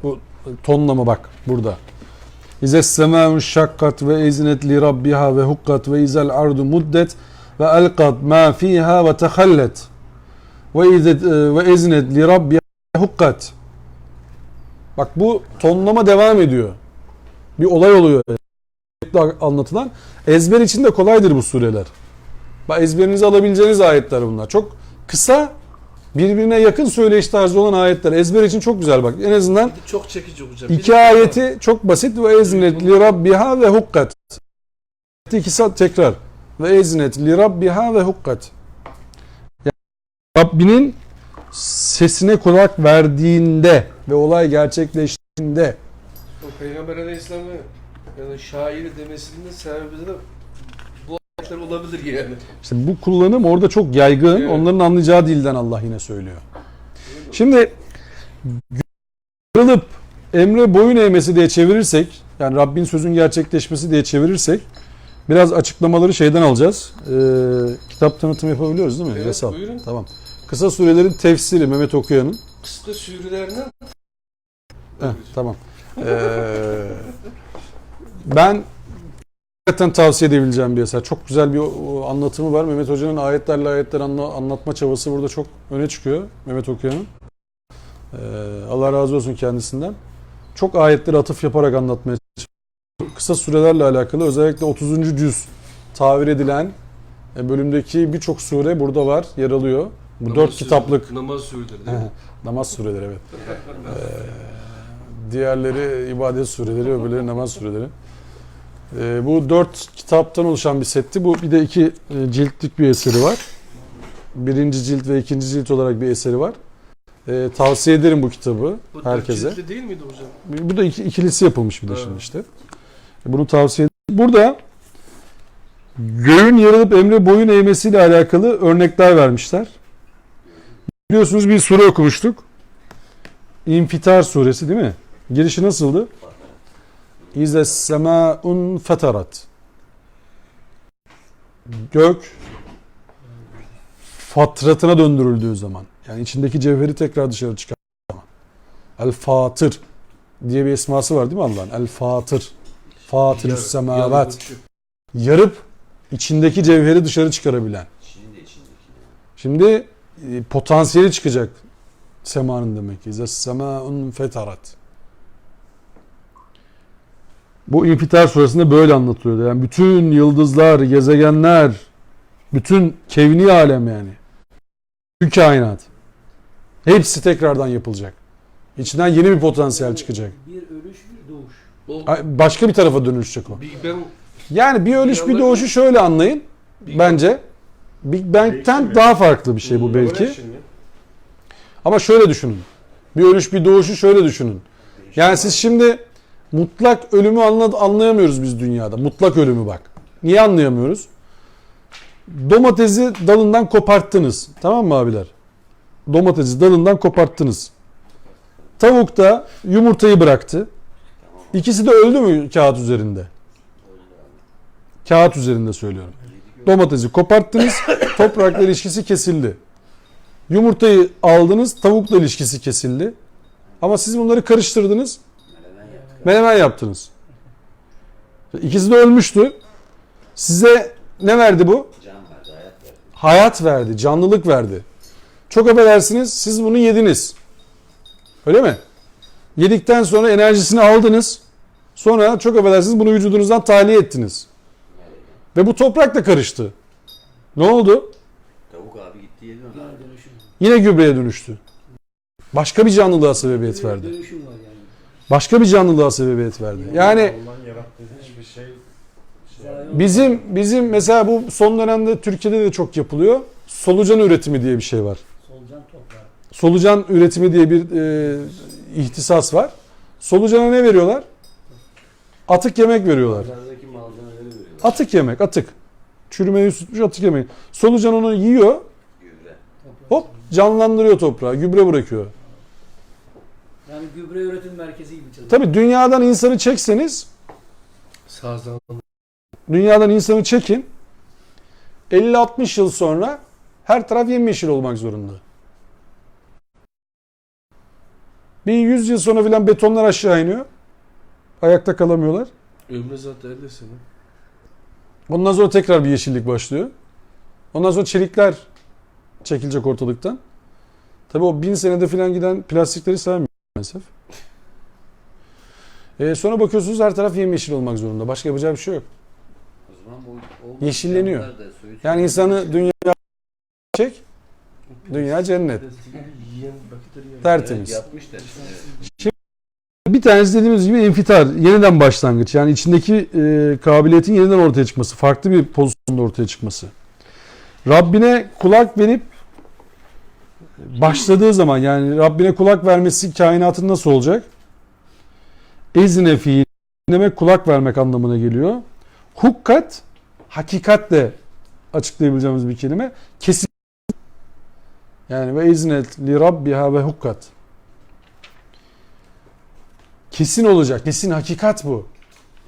Bu tonlama bak burada. İze semâun şakkat ve eznet li rabbiha ve hukkat ve izel ardu muddet ve elqat ma fiha ve tehallet ve eznet li rabbiha ve hukkat. Bak bu tonlama devam ediyor. Bir olay oluyor anlatılan. Ezber için de kolaydır bu sureler. Bak ezberinize alabileceğiniz ayetler bunlar. Çok kısa, birbirine yakın söyleyiş tarzı olan ayetler. Ezber için çok güzel bak. En azından Çok çekici hocam. 2 ayeti çok basit. Ve eznet li rabbiha ve hukkat. 2 tekrar. Ve eznet li rabbiha ve hukkat. Yani Rabbinin sesine kulak verdiğinde ve olay gerçekleştiğinde. O Peygamber Aleyhisselam'ı yani şairi demesinin de sebebi de bu ayetler olabilir yani. İşte bu kullanım orada çok yaygın. Evet. Onların anlayacağı dilden Allah yine söylüyor. Şimdi kırılıp emre boyun eğmesi diye çevirirsek, yani Rabbin sözün gerçekleşmesi diye çevirirsek biraz açıklamaları şeyden alacağız. Kitap tanıtımı yapabiliyoruz değil mi? Evet, Yasal. buyurun. Tamam. Kısa surelerin tefsiri Mehmet Okuyan'ın. Kıska sürülerine Tamam. Ben hakikaten tavsiye edebileceğim bir eser. Çok güzel bir anlatımı var. Mehmet Hoca'nın ayetlerle ayetler anlatma çabası burada çok öne çıkıyor. Mehmet Okuyan'ın. Allah razı olsun kendisinden. Çok ayetleri atıf yaparak anlatmaya çalışıyor. Kısa sürelerle alakalı özellikle 30. cüz tavir edilen bölümdeki birçok sure burada var, yer alıyor. Bu 4 kitaplık namaz sürdür değil mi? namaz sureleri evet. Diğerleri ibadet sureleri, öbürleri namaz sureleri. Bu 4 kitaptan oluşan bir setti. Bu bir de 2 ciltlik bir eseri var. 1. cilt ve 2. cilt olarak bir eseri var. Tavsiye ederim bu kitabı Bu herkese. dörtçülükte değil miydi hocam? Bu da ikilisi yapılmış bir de Evet. şimdi işte. Bunu tavsiye ederim. Burada göğün yarılıp emre boyun eğmesiyle alakalı örnekler vermişler. Biliyorsunuz bir sure okumuştuk. İnfitar suresi değil mi? Girişi nasıldı? İze semâun fetarat. Gök fatratına döndürüldüğü zaman. Yani içindeki cevheri tekrar dışarı çıkar. El Fatır diye bir esması var değil mi Allah'ın? El Fatır. Fatırü's semavat. Yarıp içindeki cevheri dışarı çıkarabilen. Şimdi potansiyeli çıkacak semanın demek ki. İze semâun fetarat. Bu İnfitar suresinde böyle anlatılıyor. Yani bütün yıldızlar, gezegenler, bütün kevni alem yani. Bütün kainat. Hepsi tekrardan yapılacak. İçinden yeni bir potansiyel çıkacak. Bir ölüş bir doğuş. O Başka bir tarafa dönüşecek o. Big Bang Yani bir ölüş bir doğuşu şöyle anlayın. Bence Big Bang'ten Değişim daha farklı bir şey bu belki. Evolution ya. Ama şöyle düşünün. Bir ölüş bir doğuşu şöyle düşünün. Yani siz şimdi mutlak ölümü anlayamıyoruz biz dünyada. Mutlak ölümü bak. Niye anlayamıyoruz? Domatesi dalından koparttınız. Tamam mı abiler? Domatesi dalından koparttınız. Tavuk da yumurtayı bıraktı. İkisi de öldü mü kağıt üzerinde? Kağıt üzerinde söylüyorum. Domatesi koparttınız, toprakla ilişkisi kesildi. Yumurtayı aldınız, tavukla ilişkisi kesildi. Ama siz bunları karıştırdınız, menemen yaptınız. İkisi de ölmüştü. Size ne verdi bu? Can verdi, hayat verdi. Hayat verdi, canlılık verdi. Çok affedersiniz, siz bunu yediniz. Öyle mi? Yedikten sonra enerjisini aldınız. Sonra çok affedersiniz bunu vücudunuzdan tahliye ettiniz. Ve bu toprakla karıştı. Ne oldu? Tavuk abi gitti yedi onu. Yani dönüşüm. Yine gübreye dönüştü. Başka bir canlılığa sebebiyet verdi. Dönüşüm var yani. Başka bir canlılığa sebebiyet verdi. Yani Allah'ın yarattığı hiçbir şey bizim mesela bu son dönemde Türkiye'de de çok yapılıyor. Solucan üretimi diye bir şey var. Solucan toprağı. Solucan üretimi diye bir ihtisas var. Solucana ne veriyorlar? Atık yemek veriyorlar. Pazardaki malzemeleri veriyorlar. Atık yemek, atık. Çürümeyi tutmuş atık yemek. Solucan onu yiyor, Gübre. hop canlandırıyor toprağı, gübre bırakıyor. Yani gübre üretim merkezi gibi çalışıyor. Tabii dünyadan insanı çekseniz, sazdan dünyadan insanı çekin, 50-60 yıl sonra her taraf yemyeşil olmak zorunda. Bir 100 yıl sonra filan betonlar aşağı iniyor. Ayakta kalamıyorlar. ömrü zaten 50 sene. Ondan sonra tekrar bir yeşillik başlıyor. Ondan sonra çelikler çekilecek ortalıktan. Tabii o 1000 senede filan giden plastikleri saymıyor maalesef. Sonra bakıyorsunuz her taraf yemyeşil olmak zorunda. Başka yapacağı bir şey yok. O zaman o Yeşilleniyor. canlılar da soyu Yani insanı dünya çek, dünya cennet. Yiyen bakitleri yiyen. Tertemiz. Evet, yapmışlar. Evet. Bir tanesi dediğimiz gibi infitar, yeniden başlangıç. Yani içindeki kabiliyetin yeniden ortaya çıkması, farklı bir pozisyonda ortaya çıkması. Rabbine kulak verip başladığı zaman yani Rabbine kulak vermesi kainatın nasıl olacak? Ezine fiil demek kulak vermek anlamına geliyor. Hukkat, hakikatle açıklayabileceğimiz bir kelime. Kesin. Yani ve iznet li rabbiha ve hukkat. Kesin olacak. Kesin hakikat bu.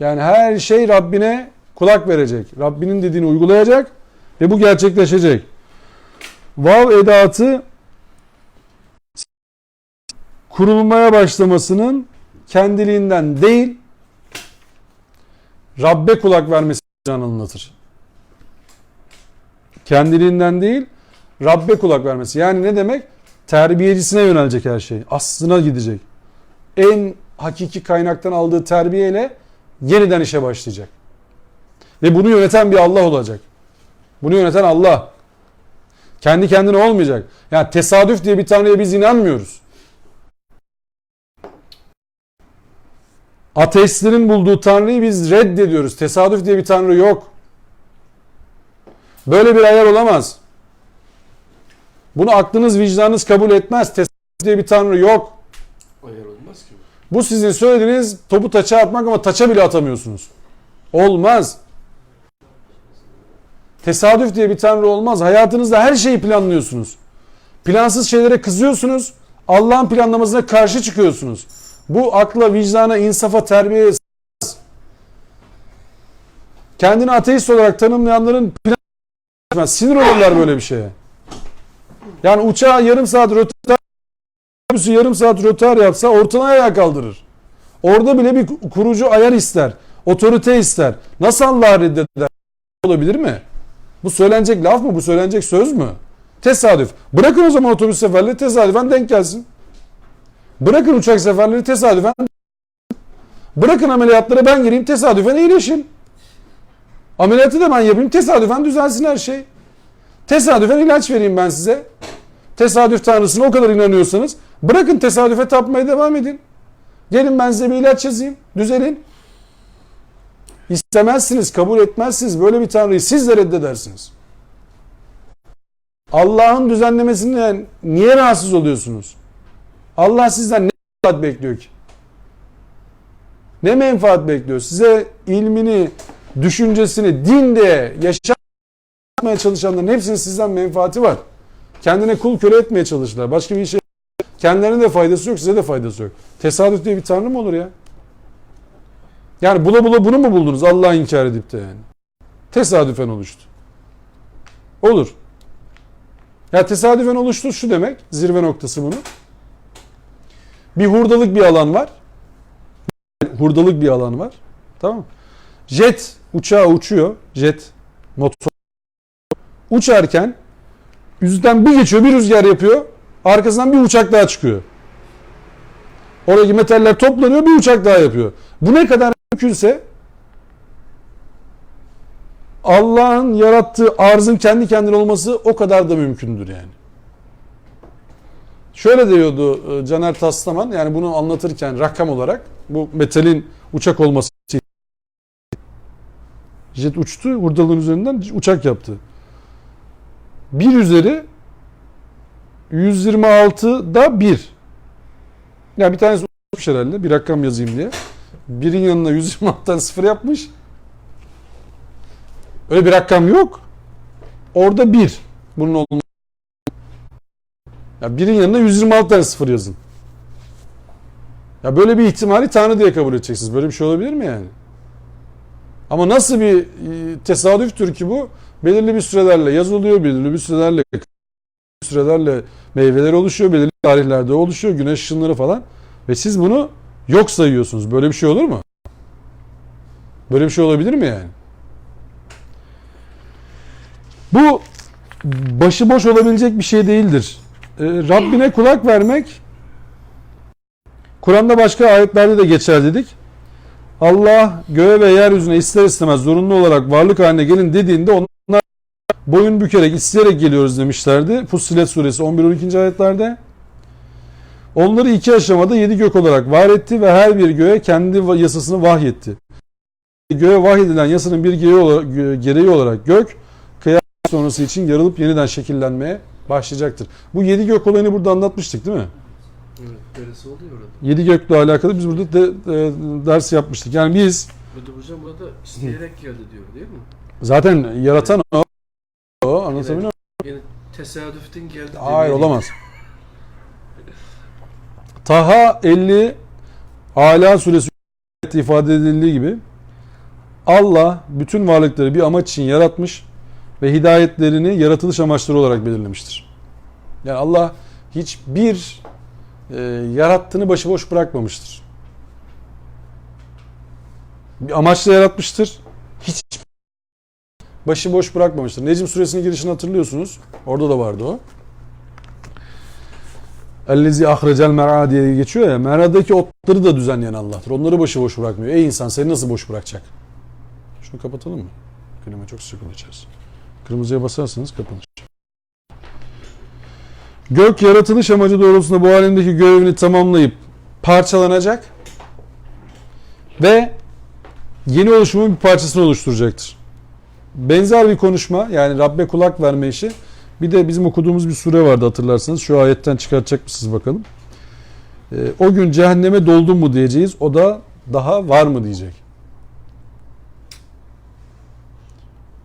Yani her şey Rabbine kulak verecek. Rabbinin dediğini uygulayacak ve bu gerçekleşecek. Vav edatı kurulmaya başlamasının kendiliğinden değil, Rabbe kulak vermesi anlatır. Kendiliğinden değil, Rabbe kulak vermesi. Yani ne demek? Terbiyecisine yönelecek her şey. Aslına gidecek. En hakiki kaynaktan aldığı terbiyeyle yeniden işe başlayacak. Ve bunu yöneten bir Allah olacak. Bunu yöneten Allah. Kendi kendine olmayacak. Yani tesadüf diye bir tanrıya biz inanmıyoruz. Ateistlerin bulduğu tanrıyı biz reddediyoruz. Tesadüf diye bir tanrı yok. Böyle bir ayar olamaz. Bunu aklınız, vicdanınız kabul etmez. Tesadüf diye bir tanrı yok. Ayar olmaz ki. Bu sizin söylediğiniz topu taça atmak ama taça bile atamıyorsunuz. Olmaz. Tesadüf diye bir tanrı olmaz. Hayatınızda her şeyi planlıyorsunuz. Plansız şeylere kızıyorsunuz. Allah'ın planlamasına karşı çıkıyorsunuz. Bu akla, vicdana, insafa, terbiyeye kendini ateist olarak tanımlayanların planı sinir olurlar böyle bir şeye. Yani uçağı yarım saat rötar, otobüsü yarım saat rötar yapsa ortadan ayağa kaldırır. Orada bile bir kurucu ayar ister. Otorite ister. Nasıl Allah'ı reddeder? Olabilir mi? Bu söylenecek laf mı? Bu söylenecek söz mü? Tesadüf. Bırakın o zaman otobüs seferleri tesadüfen denk gelsin. Bırakın uçak seferleri tesadüfen. Bırakın ameliyatlara ben gireyim tesadüfen iyileşin. Ameliyatı da ben yapayım tesadüfen düzelsin her şey. Tesadüfen ilaç vereyim ben size. tesadüf tanrısına o kadar inanıyorsanız bırakın tesadüfe tapmaya devam edin. Gelin ben size bir ilaç yazayım. Düzelin. İstemezsiniz, kabul etmezsiniz. Böyle bir tanrıyı siz de reddedersiniz. Allah'ın düzenlemesinden niye rahatsız oluyorsunuz? Allah sizden ne menfaat bekliyor ki? Ne menfaat bekliyor? Size ilmini, düşüncesini, dinde yaşatmaya çalışanların hepsinin sizden menfaati var. Kendine kul köle etmeye çalışırlar. Başka bir şey. Kendilerine de faydası yok, size de faydası yok. Tesadüf diye bir tanrı mı olur ya? Yani bula bula bunu mu buldunuz Allah'ı inkar edip de yani? Tesadüfen oluştu. Olur. Ya tesadüfen oluştu şu demek, zirve noktası bunu. Bir hurdalık bir alan var. Hurdalık bir alan var. Tamam mı? Jet uçağı uçuyor. Jet motor. Uçarken yüzden bir geçiyor, bir rüzgar yapıyor. Arkasından bir uçak daha çıkıyor. Oradaki metaller toplanıyor, bir uçak daha yapıyor. Bu ne kadar mümkünse Allah'ın yarattığı arzın kendi kendine olması o kadar da mümkündür yani. Şöyle diyordu Caner Taslaman, yani bunu anlatırken rakam olarak bu metalin uçak olması için jet uçtu, hurdalığın üzerinden uçak yaptı. 1 üzeri 126'da 1. Yani bir tanesi uçmuş herhalde, bir rakam yazayım diye. Birin yanına 126'dan 0 yapmış. Öyle bir rakam yok. Orada 1. Bunun olması. Ya birin yanına 126 tane 0 yazın. Ya böyle bir ihtimali Tanrı diye kabul edeceksiniz. Böyle bir şey olabilir mi yani? Ama nasıl bir tesadüftür ki bu? Belirli bir sürelerle yazılıyor, belirli bir sürelerle meyveler oluşuyor, belirli tarihlerde oluşuyor, güneş ışınları falan. Ve siz bunu yok sayıyorsunuz. Böyle bir şey olur mu? Böyle bir şey olabilir mi yani? Bu başıboş olabilecek bir şey değildir. Rabbine kulak vermek, Kur'an'da başka ayetlerde de geçer dedik. Allah göğe ve yeryüzüne ister istemez zorunlu olarak varlık haline gelin dediğinde onlar boyun bükerek, isteyerek geliyoruz demişlerdi. Fussilet suresi 11-12. ayetlerde. Onları 2 aşamada 7 gök olarak var etti ve her bir göğe kendi yasasını vahyetti. Göğe vahyedilen yasanın bir gereği olarak gök, kıyamet sonrası için yarılıp yeniden şekillenmeye başlayacaktır. Bu 7 gök olayını burada anlatmıştık değil mi? Evet, neresi oluyor orada? 7 gökle alakalı biz burada ders yapmıştık. Yani biz Burada hocam burada isteyerek geldi diyor değil mi? zaten yaratan o anlatabiliyor muyum? Yani tesadüften geldi. Hayır, demeyelim. olamaz. Taha 50 Ala suresi ifade edildiği gibi Allah bütün varlıkları bir amaç için yaratmış ve hidayetlerini yaratılış amaçları olarak belirlemiştir. Yani Allah hiçbir yarattığını başıboş bırakmamıştır. Bir amaçla yaratmıştır. Hiç başıboş bırakmamıştır. Necm suresinin girişini hatırlıyorsunuz. Orada da vardı o. Ellezi ahrecel mer'a diye geçiyor ya. Mera'daki otları da düzenleyen Allah'tır. Onları başıboş bırakmıyor. Ey insan, seni nasıl boş bırakacak? Şunu kapatalım mı? Klima çok sıcak oluyor içerisi. Kırmızıya basarsanız kapanır. Gök yaratılış amacı doğrultusunda bu alemdeki görevini tamamlayıp parçalanacak ve yeni oluşumun bir parçasını oluşturacaktır. Benzer bir konuşma, yani Rabbe kulak verme işi. Bir de bizim okuduğumuz bir sure vardı hatırlarsanız. Şu ayetten çıkartacak mısınız bakalım. O gün cehenneme doldun mu diyeceğiz. O da daha var mı diyecek.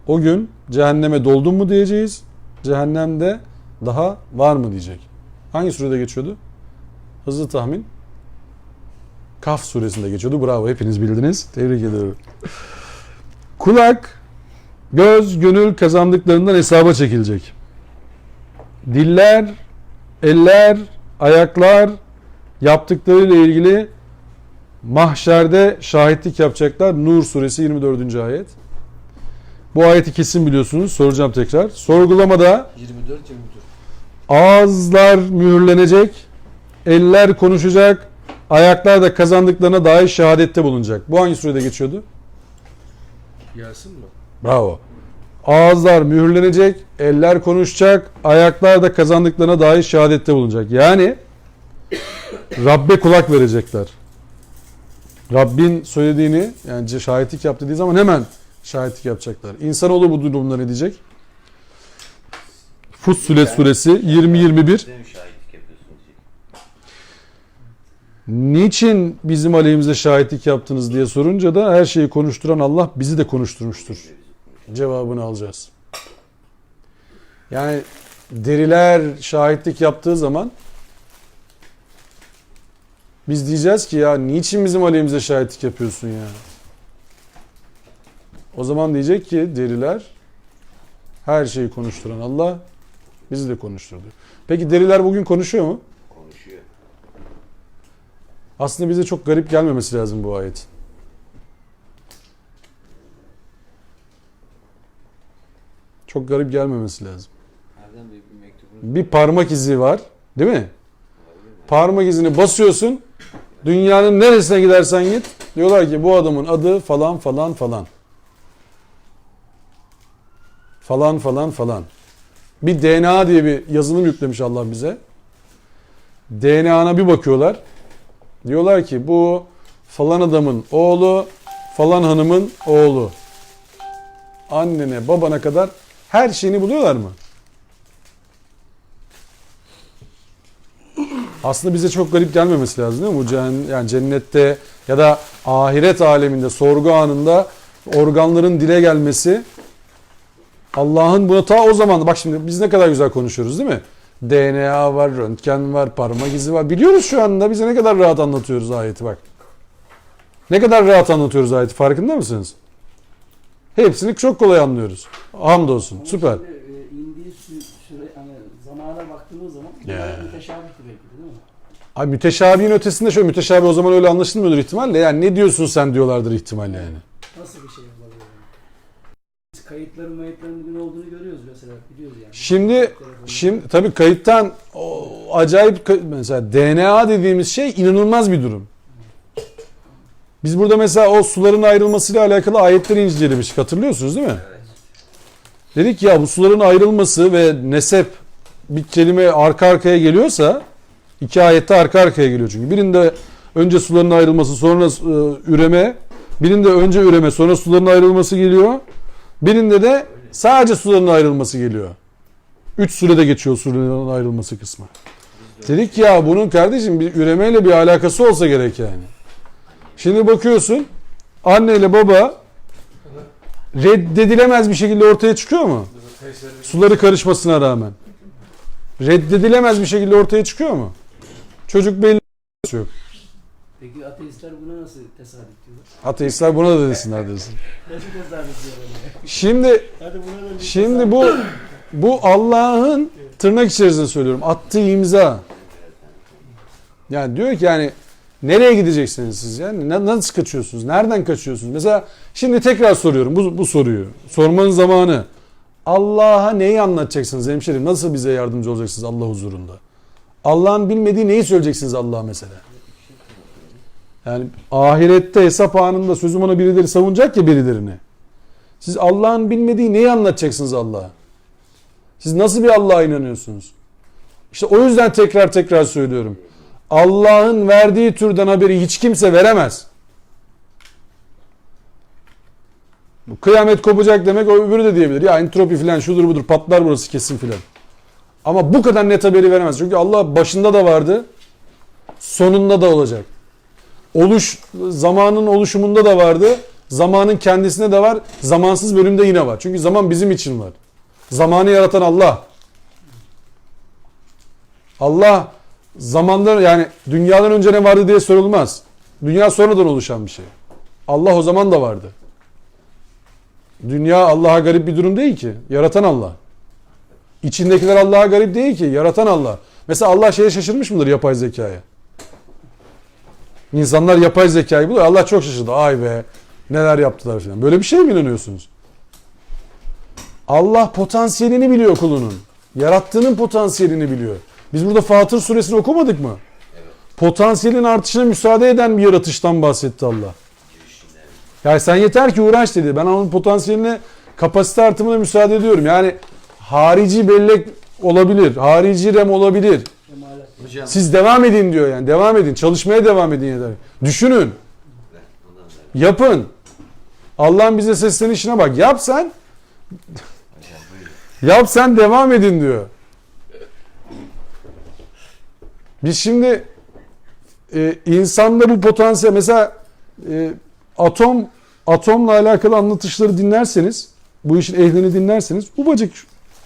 O gün cehenneme doldun mu diyeceğiz. Cehennemde daha var mı diyecek. Hangi surede geçiyordu? Hızlı tahmin. Kaf suresinde geçiyordu. Bravo, hepiniz bildiniz. Tebrik ediyorum. Kulak, göz, gönül kazandıklarından hesaba çekilecek. Diller, eller, ayaklar yaptıklarıyla ilgili mahşerde şahitlik yapacaklar. Nur suresi 24. ayet. Bu ayeti kesin biliyorsunuz. Soracağım tekrar. Sorgulamada 24. ağızlar mühürlenecek, eller konuşacak, ayaklar da kazandıklarına dair şehadette bulunacak. Bu hangi surede geçiyordu? Yasin mi? Bravo. ağızlar mühürlenecek, eller konuşacak, ayaklar da kazandıklarına dair şehadette bulunacak. Yani Rabbe kulak verecekler. Rabbin söylediğini, yani şahitlik yap dediği zaman hemen şahitlik yapacaklar. İnsanoğlu bu durumda ne diyecek? Fussilet suresi 20-21. Şahitlik yapıyorsunuz diye. Niçin bizim aleyhimize şahitlik yaptınız diye sorunca da her şeyi konuşturan Allah bizi de konuşturmuştur. Cevabını alacağız. Yani deriler şahitlik yaptığı zaman biz diyeceğiz ki ya niçin bizim aleyhimize şahitlik yapıyorsun ya? O zaman diyecek ki deriler her şeyi konuşturan Allah bizi de konuşturdu. Peki deriler bugün konuşuyor mu? Konuşuyor. Aslında bize çok garip gelmemesi lazım bu ayet. Çok garip gelmemesi lazım. Erdem Bey bir mektubunu Bir parmak izi var, değil mi? Parmak izini basıyorsun. Dünyanın neresine gidersen git. Diyorlar ki bu adamın adı falan falan falan. Falan falan falan. Bir DNA diye bir yazılım yüklemiş Allah bize. DNA'na bir bakıyorlar. Diyorlar ki bu falan adamın oğlu, falan hanımın oğlu. Annene, babana kadar her şeyini buluyorlar mı? Aslında bize çok garip gelmemesi lazım değil mi? Bu yani cennette ya da ahiret aleminde, sorgu anında organların dile gelmesi, Allah'ın buna ta o zaman, bak şimdi biz ne kadar güzel konuşuyoruz değil mi? DNA var, röntgen var, parmak izi var. Biliyoruz şu anda, bize ne kadar rahat anlatıyoruz ayeti bak. Ne kadar rahat anlatıyoruz ayeti, farkında mısınız? Hepsini çok kolay anlıyoruz. Hamdolsun, Ama süper. şimdi, indiği süre, hani zamana baktığımız zaman müteşabihti belki değil mi? Ay müteşabihin ötesinde şöyle, müteşabih o zaman öyle anlaşılmıyordur ihtimalle. Yani ne diyorsun sen diyorlardır ihtimalle yani. Nasıl bir şey olabilir yani? Biz kayıtların bugün olduğunu görüyoruz mesela, biliyoruz yani. Şimdi tabii kayıttan acayip mesela DNA dediğimiz şey inanılmaz bir durum. Biz burada mesela o suların ayrılmasıyla alakalı ayetleri incelemiştik, hatırlıyorsunuz değil mi? Evet. Dedik ya bu suların ayrılması ve nesep bir kelime arka arkaya geliyorsa, iki ayette arka arkaya geliyor çünkü. Birinde önce suların ayrılması sonra üreme, birinde önce üreme sonra suların ayrılması geliyor. Birinde de sadece suların ayrılması geliyor. 3 surede geçiyor suların ayrılması kısmı. Dedik ya bunun kardeşim bir üremeyle bir alakası olsa gerek yani. Şimdi bakıyorsun anne ile baba reddedilemez bir şekilde ortaya çıkıyor mu? Suları karışmasına rağmen. Reddedilemez bir şekilde ortaya çıkıyor mu? Çocuk belli yok. Peki ateistler buna nasıl tesadüf diyorlar? Ateistler buna da desinler desin. Nasıl tesadüf diyorlar yani? Şimdi bu Allah'ın tırnak içerisinde söylüyorum attığı imza. Yani diyor ki yani nereye gideceksiniz siz yani? Nasıl kaçıyorsunuz? Nereden kaçıyorsunuz? Mesela şimdi tekrar soruyorum bu soruyu. Sormanın zamanı. Allah'a neyi anlatacaksınız hemşerim? Nasıl bize yardımcı olacaksınız Allah huzurunda? Allah'ın bilmediği neyi söyleyeceksiniz Allah'a mesela? Yani ahirette hesap anında sözüm ona birileri savunacak ya birilerini. Siz Allah'ın bilmediği neyi anlatacaksınız Allah'a? Siz nasıl bir Allah'a inanıyorsunuz? İşte o yüzden tekrar söylüyorum. Allah'ın verdiği türden haberi hiç kimse veremez. Kıyamet kopacak demek o öbürü de diyebilir. Ya entropi filan şudur budur patlar burası kesin filan. Ama bu kadar net haberi veremez. Çünkü Allah başında da vardı. Sonunda da olacak. Zamanın oluşumunda da vardı. Zamanın kendisinde de var. Zamansız bölümde yine var. Çünkü zaman bizim için var. Zamanı yaratan Allah. Allah zamandan yani dünyadan önce ne vardı diye sorulmaz. Dünya sonradan oluşan bir şey. Allah o zaman da vardı. Dünya Allah'a garip bir durum değil ki. Yaratan Allah. İçindekiler Allah'a garip değil ki. Yaratan Allah. Mesela Allah şeye şaşırmış mıdır yapay zekaya? İnsanlar yapay zekayı buluyor. Allah çok şaşırdı. Ay be neler yaptılar falan. Böyle bir şey mi inanıyorsunuz? Allah potansiyelini biliyor kulunun. Yarattığının potansiyelini biliyor. Biz burada Fatır suresini okumadık mı? Evet. Potansiyelin artışına müsaade eden bir yaratıştan bahsetti Allah. Yani sen yeter ki uğraş dedi. Ben onun potansiyeline kapasite artımına müsaade ediyorum. Yani harici bellek olabilir, harici RAM olabilir. Hocam Siz devam edin diyor yani. Devam edin. Çalışmaya devam edin yeter. Düşünün. Yapın. Allah'ın bize seslenişine bak. Yap sen. Yap sen, devam edin diyor. Biz şimdi insanda bu potansiyel, mesela atomla alakalı anlatışları dinlerseniz, bu işin ehlini dinlerseniz, ufacık,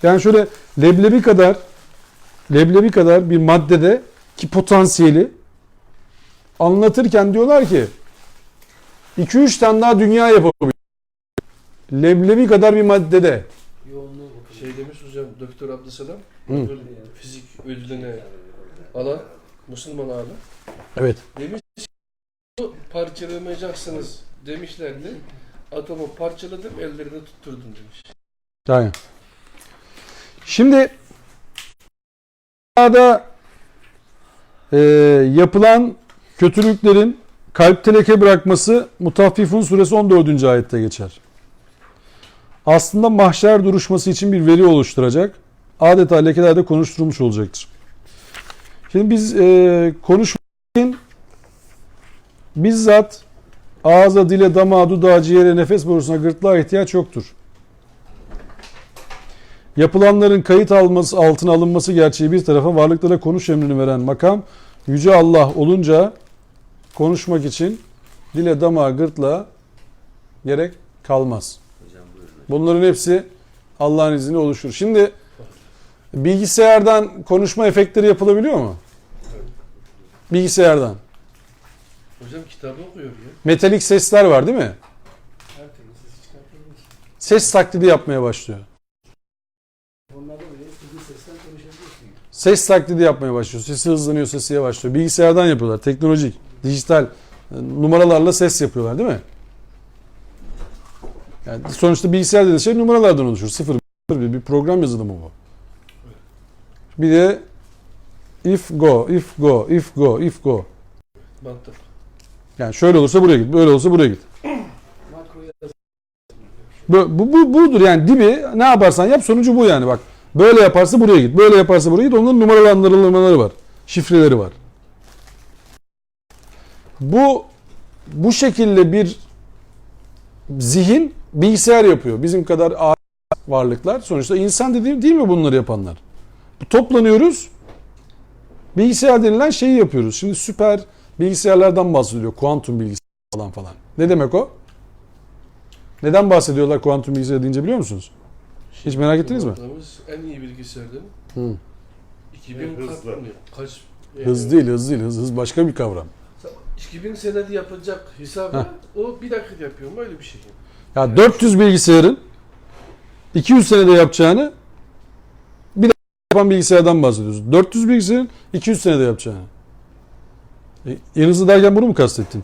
yani şöyle leblebi kadar bir maddede ki potansiyeli anlatırken diyorlar ki 2-3 tane daha dünya yapabilir. Leblebi kadar bir maddede. Yoğunluğu Şey demiş hocam Doktor Abdüselam, Hı. fizik ödülünü alan Müslüman abi. Evet. Demiş ki "Bu parçalamayacaksınız" demişlerdi. Atomu parçaladım, ellerine tutturdum demiş. Aynen. Şimdi dünyada yapılan kötülüklerin kalpte leke bırakması Mutaffifun suresi 14. ayette geçer. Aslında mahşer duruşması için bir veri oluşturacak. Adeta lekelerde konuşturulmuş olacaktır. Şimdi biz konuşmak için bizzat ağza, dile, damağa, dudağa, ciğere, nefes borusuna, gırtlağa ihtiyaç yoktur. Yapılanların kayıt altına alınması gerçeği bir tarafa, varlıklara konuş emrini veren makam Yüce Allah olunca konuşmak için dile, damağa, gırtlağa gerek kalmaz. hocam buyurun. Bunların hepsi Allah'ın izniyle oluşur. Şimdi bilgisayardan konuşma efektleri yapılabiliyor mu? Bilgisayardan. Hocam kitabı okuyor ya. Metalik sesler var değil mi? her türlü ses çıkartılmış. Ses taklidi yapmaya başlıyor. Onlarda bile istediğin sesten konuşabiliyorsun. Ses taklidi yapmaya başlıyor. Sesi hızlanıyor, sesi yavaşlıyor. Bilgisayardan yapıyorlar. Teknolojik, dijital numaralarla ses yapıyorlar değil mi? Yani sonuçta bilgisayar dediği şey numaralardan oluşur. 0, 1 bir program yazılımı bu. Bir de if go, if go, if go, if go. Mantık. Yani şöyle olursa buraya git, böyle olursa buraya git. Makroya Budur yani, dibi ne yaparsan yap sonucu bu yani, bak. Böyle yaparsa buraya git, böyle yaparsa buraya git. Onların numaralandırılmaları var. Şifreleri var. Bu şekilde bir zihin bilgisayar yapıyor. Bizim kadar ağır varlıklar. Sonuçta insan dediğim değil mi bunları yapanlar? Toplanıyoruz. Bilgisayar denilen şeyi yapıyoruz. Şimdi süper bilgisayarlardan bahsediliyor. Kuantum bilgisayar falan. Ne demek o? Neden bahsediyorlar kuantum bilgisayar deyince biliyor musunuz? Hiç merak ettiniz mi? Kullandığımız en iyi bilgisayar değil mi? Hı. 2000 Hızlı. kat mı? Kaç? Hız değil. Hız başka bir kavram. 2000 senede yapılacak hesabı o bir dakika yapıyor mu? Öyle bir şey. Ya 400 bilgisayarın 200 senede yapacağını bir dakika yapan bilgisayardan bahsediyoruz. 400 bilgisayarın 200 senede yapacağını. En hızlı derken bunu mu kastettin?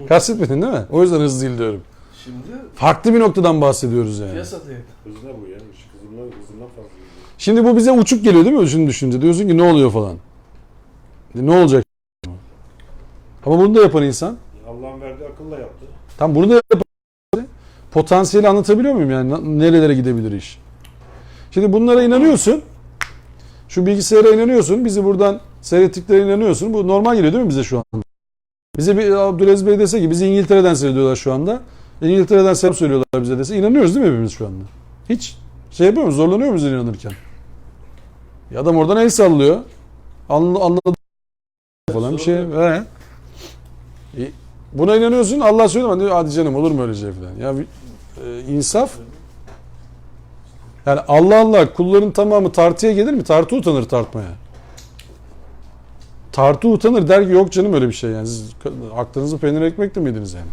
Kastetmedin değil mi? O yüzden hızlı değil diyorum. Şimdi Farklı bir noktadan bahsediyoruz yani. piyasada yani. Hızına bu ya. Işık hızından fazla. Şimdi bu bize uçuk geliyor değil mi? Şunu düşünce diyorsun ki ne oluyor falan. Ne olacak? Ama bunu da yapan insan. Allah'ın verdiği akılla yaptı. Tam bunu da yapan potansiyeli anlatabiliyor muyum yani? Nerelere gidebilir iş? Şimdi bunlara inanıyorsun. Şu bilgisayara inanıyorsun. Bizi buradan seyrettiklerine inanıyorsun. Bu normal geliyor değil mi bize şu anda? Bize bir Abdülaziz Bey dese ki bizi İngiltere'den seyrediyorlar şu anda. İngiltere'den selam söylüyorlar bize dese. İnanıyoruz değil mi hepimiz şu anda? Hiç şey yapıyor muyuz? Zorlanıyor muyuz inanırken? Ya adam oradan el sallıyor. Anladı falan bir şey. Buna inanıyorsun. Allah söylüyor. Diyor, hadi canım olur mu öyle şey falan. Ya insaf. Yani Allah kulların tamamı tartıya gelir mi? Tartı utanır tartmaya. Tartı utanır der ki yok canım öyle bir şey yani. Siz aklınızı peynir ekmekle mi yediniz yani?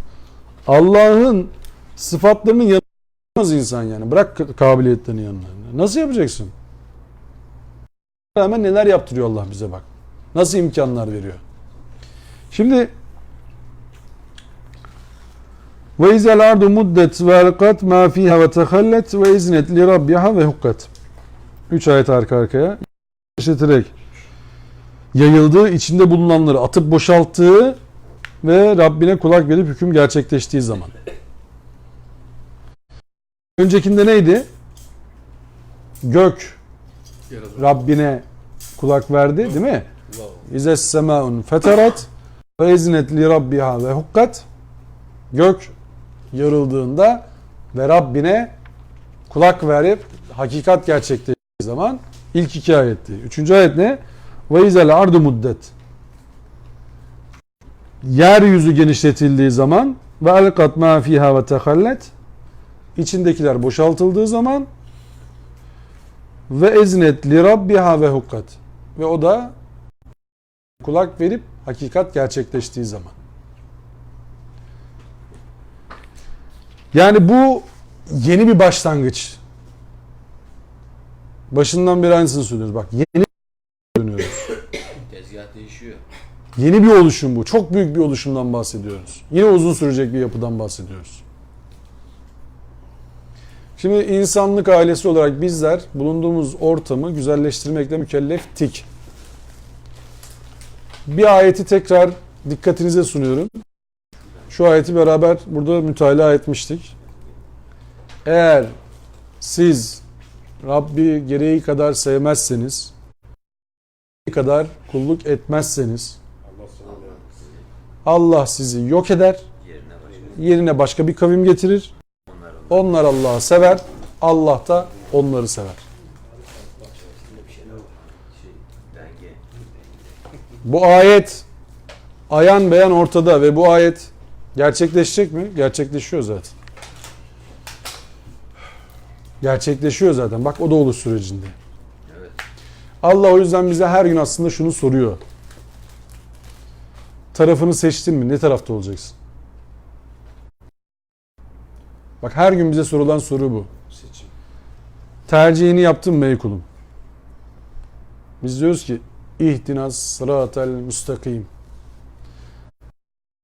Allah'ın sıfatlarının yanılmaz insan yani. Bırak kabiliyetlerini yanına. Nasıl yapacaksın? Rağmen neler yaptırıyor Allah bize bak. Nasıl imkanlar veriyor. Şimdi ve izel ardu muddet ve alqat ma fiha ve tehallet ve iznet li rabbiha ve hukkat. 3 ayet arka arkaya işleterek yayıldığı, içinde bulunanları atıp boşalttığı ve Rabbine kulak verip hüküm gerçekleştiği zaman. Öncekinde neydi? Gök Yaralı. Rabbine kulak verdi değil mi? Wow. İzes semaun feterat ve iznet li rabbiha ve hukkat. Gök yarıldığında ve Rabbine kulak verip hakikat gerçekleştiği zaman ilk iki ayetti. Üçüncü ayet ne? Ve izel ardu muddet. Yeryüzü genişletildiği zaman ve elkat ma fiha ve tehallet. İçindekiler boşaltıldığı zaman ve eznet li rabbiha ve hukkat. Ve o da kulak verip hakikat gerçekleştiği zaman. Yani bu yeni bir başlangıç. Başından beri aynısını söylüyoruz. Bak yeni dönüyoruz. Tezgah değişiyor. Yeni bir oluşum bu. Çok büyük bir oluşumdan bahsediyoruz. Yine uzun sürecek bir yapıdan bahsediyoruz. Şimdi insanlık ailesi olarak bizler bulunduğumuz ortamı güzelleştirmekle mükelleftik. Bir ayeti tekrar dikkatinize sunuyorum. Şu ayeti beraber burada mütalaa etmiştik. Eğer siz Rabbi gereği kadar sevmezseniz, gereği kadar kulluk etmezseniz, Allah sana ne yapsın? Allah sizi yok eder, yerine başka bir kavim getirir. Onlar Allah'ı sever, Allah da onları sever. Bu ayet ayan beyan ortada ve bu ayet gerçekleşecek mi? Gerçekleşiyor zaten. Gerçekleşiyor zaten. Bak o da oluş sürecinde. Evet. Allah o yüzden bize her gün aslında şunu soruyor. Tarafını seçtin mi? Ne tarafta olacaksın? Bak her gün bize sorulan soru bu. Seçim. Tercihini yaptın mı ey kulum? Biz diyoruz ki İhtinas sıratel müstakim.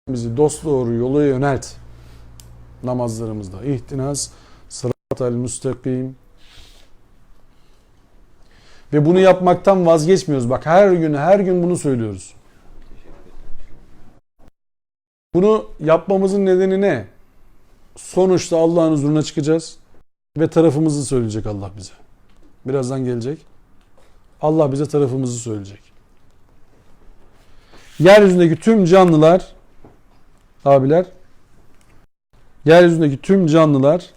Bizi dosdoğru yola yönelt. Namazlarımızda. İhtinas sıratel müstakim. Ve bunu yapmaktan vazgeçmiyoruz. Bak her gün bunu söylüyoruz. Bunu yapmamızın nedeni ne? Sonuçta Allah'ın huzuruna çıkacağız ve tarafımızı söyleyecek Allah bize. Birazdan gelecek. Allah bize tarafımızı söyleyecek. Yeryüzündeki tüm canlılar, abiler, yeryüzündeki tüm canlılar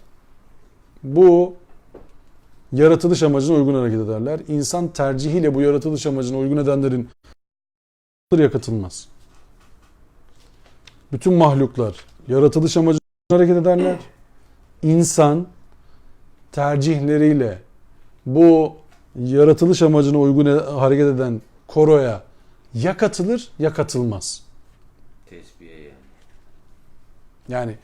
bu yaratılış amacına uygun hareket ederler. İnsan tercihiyle bu yaratılış amacına uygun edenlerin yakıtılmaz. Bütün mahluklar yaratılış amacına hareket ederler. İnsan tercihleriyle bu yaratılış amacına uygun hareket eden koroya ya katılır ya katılmaz. Tesbihe yani. Yani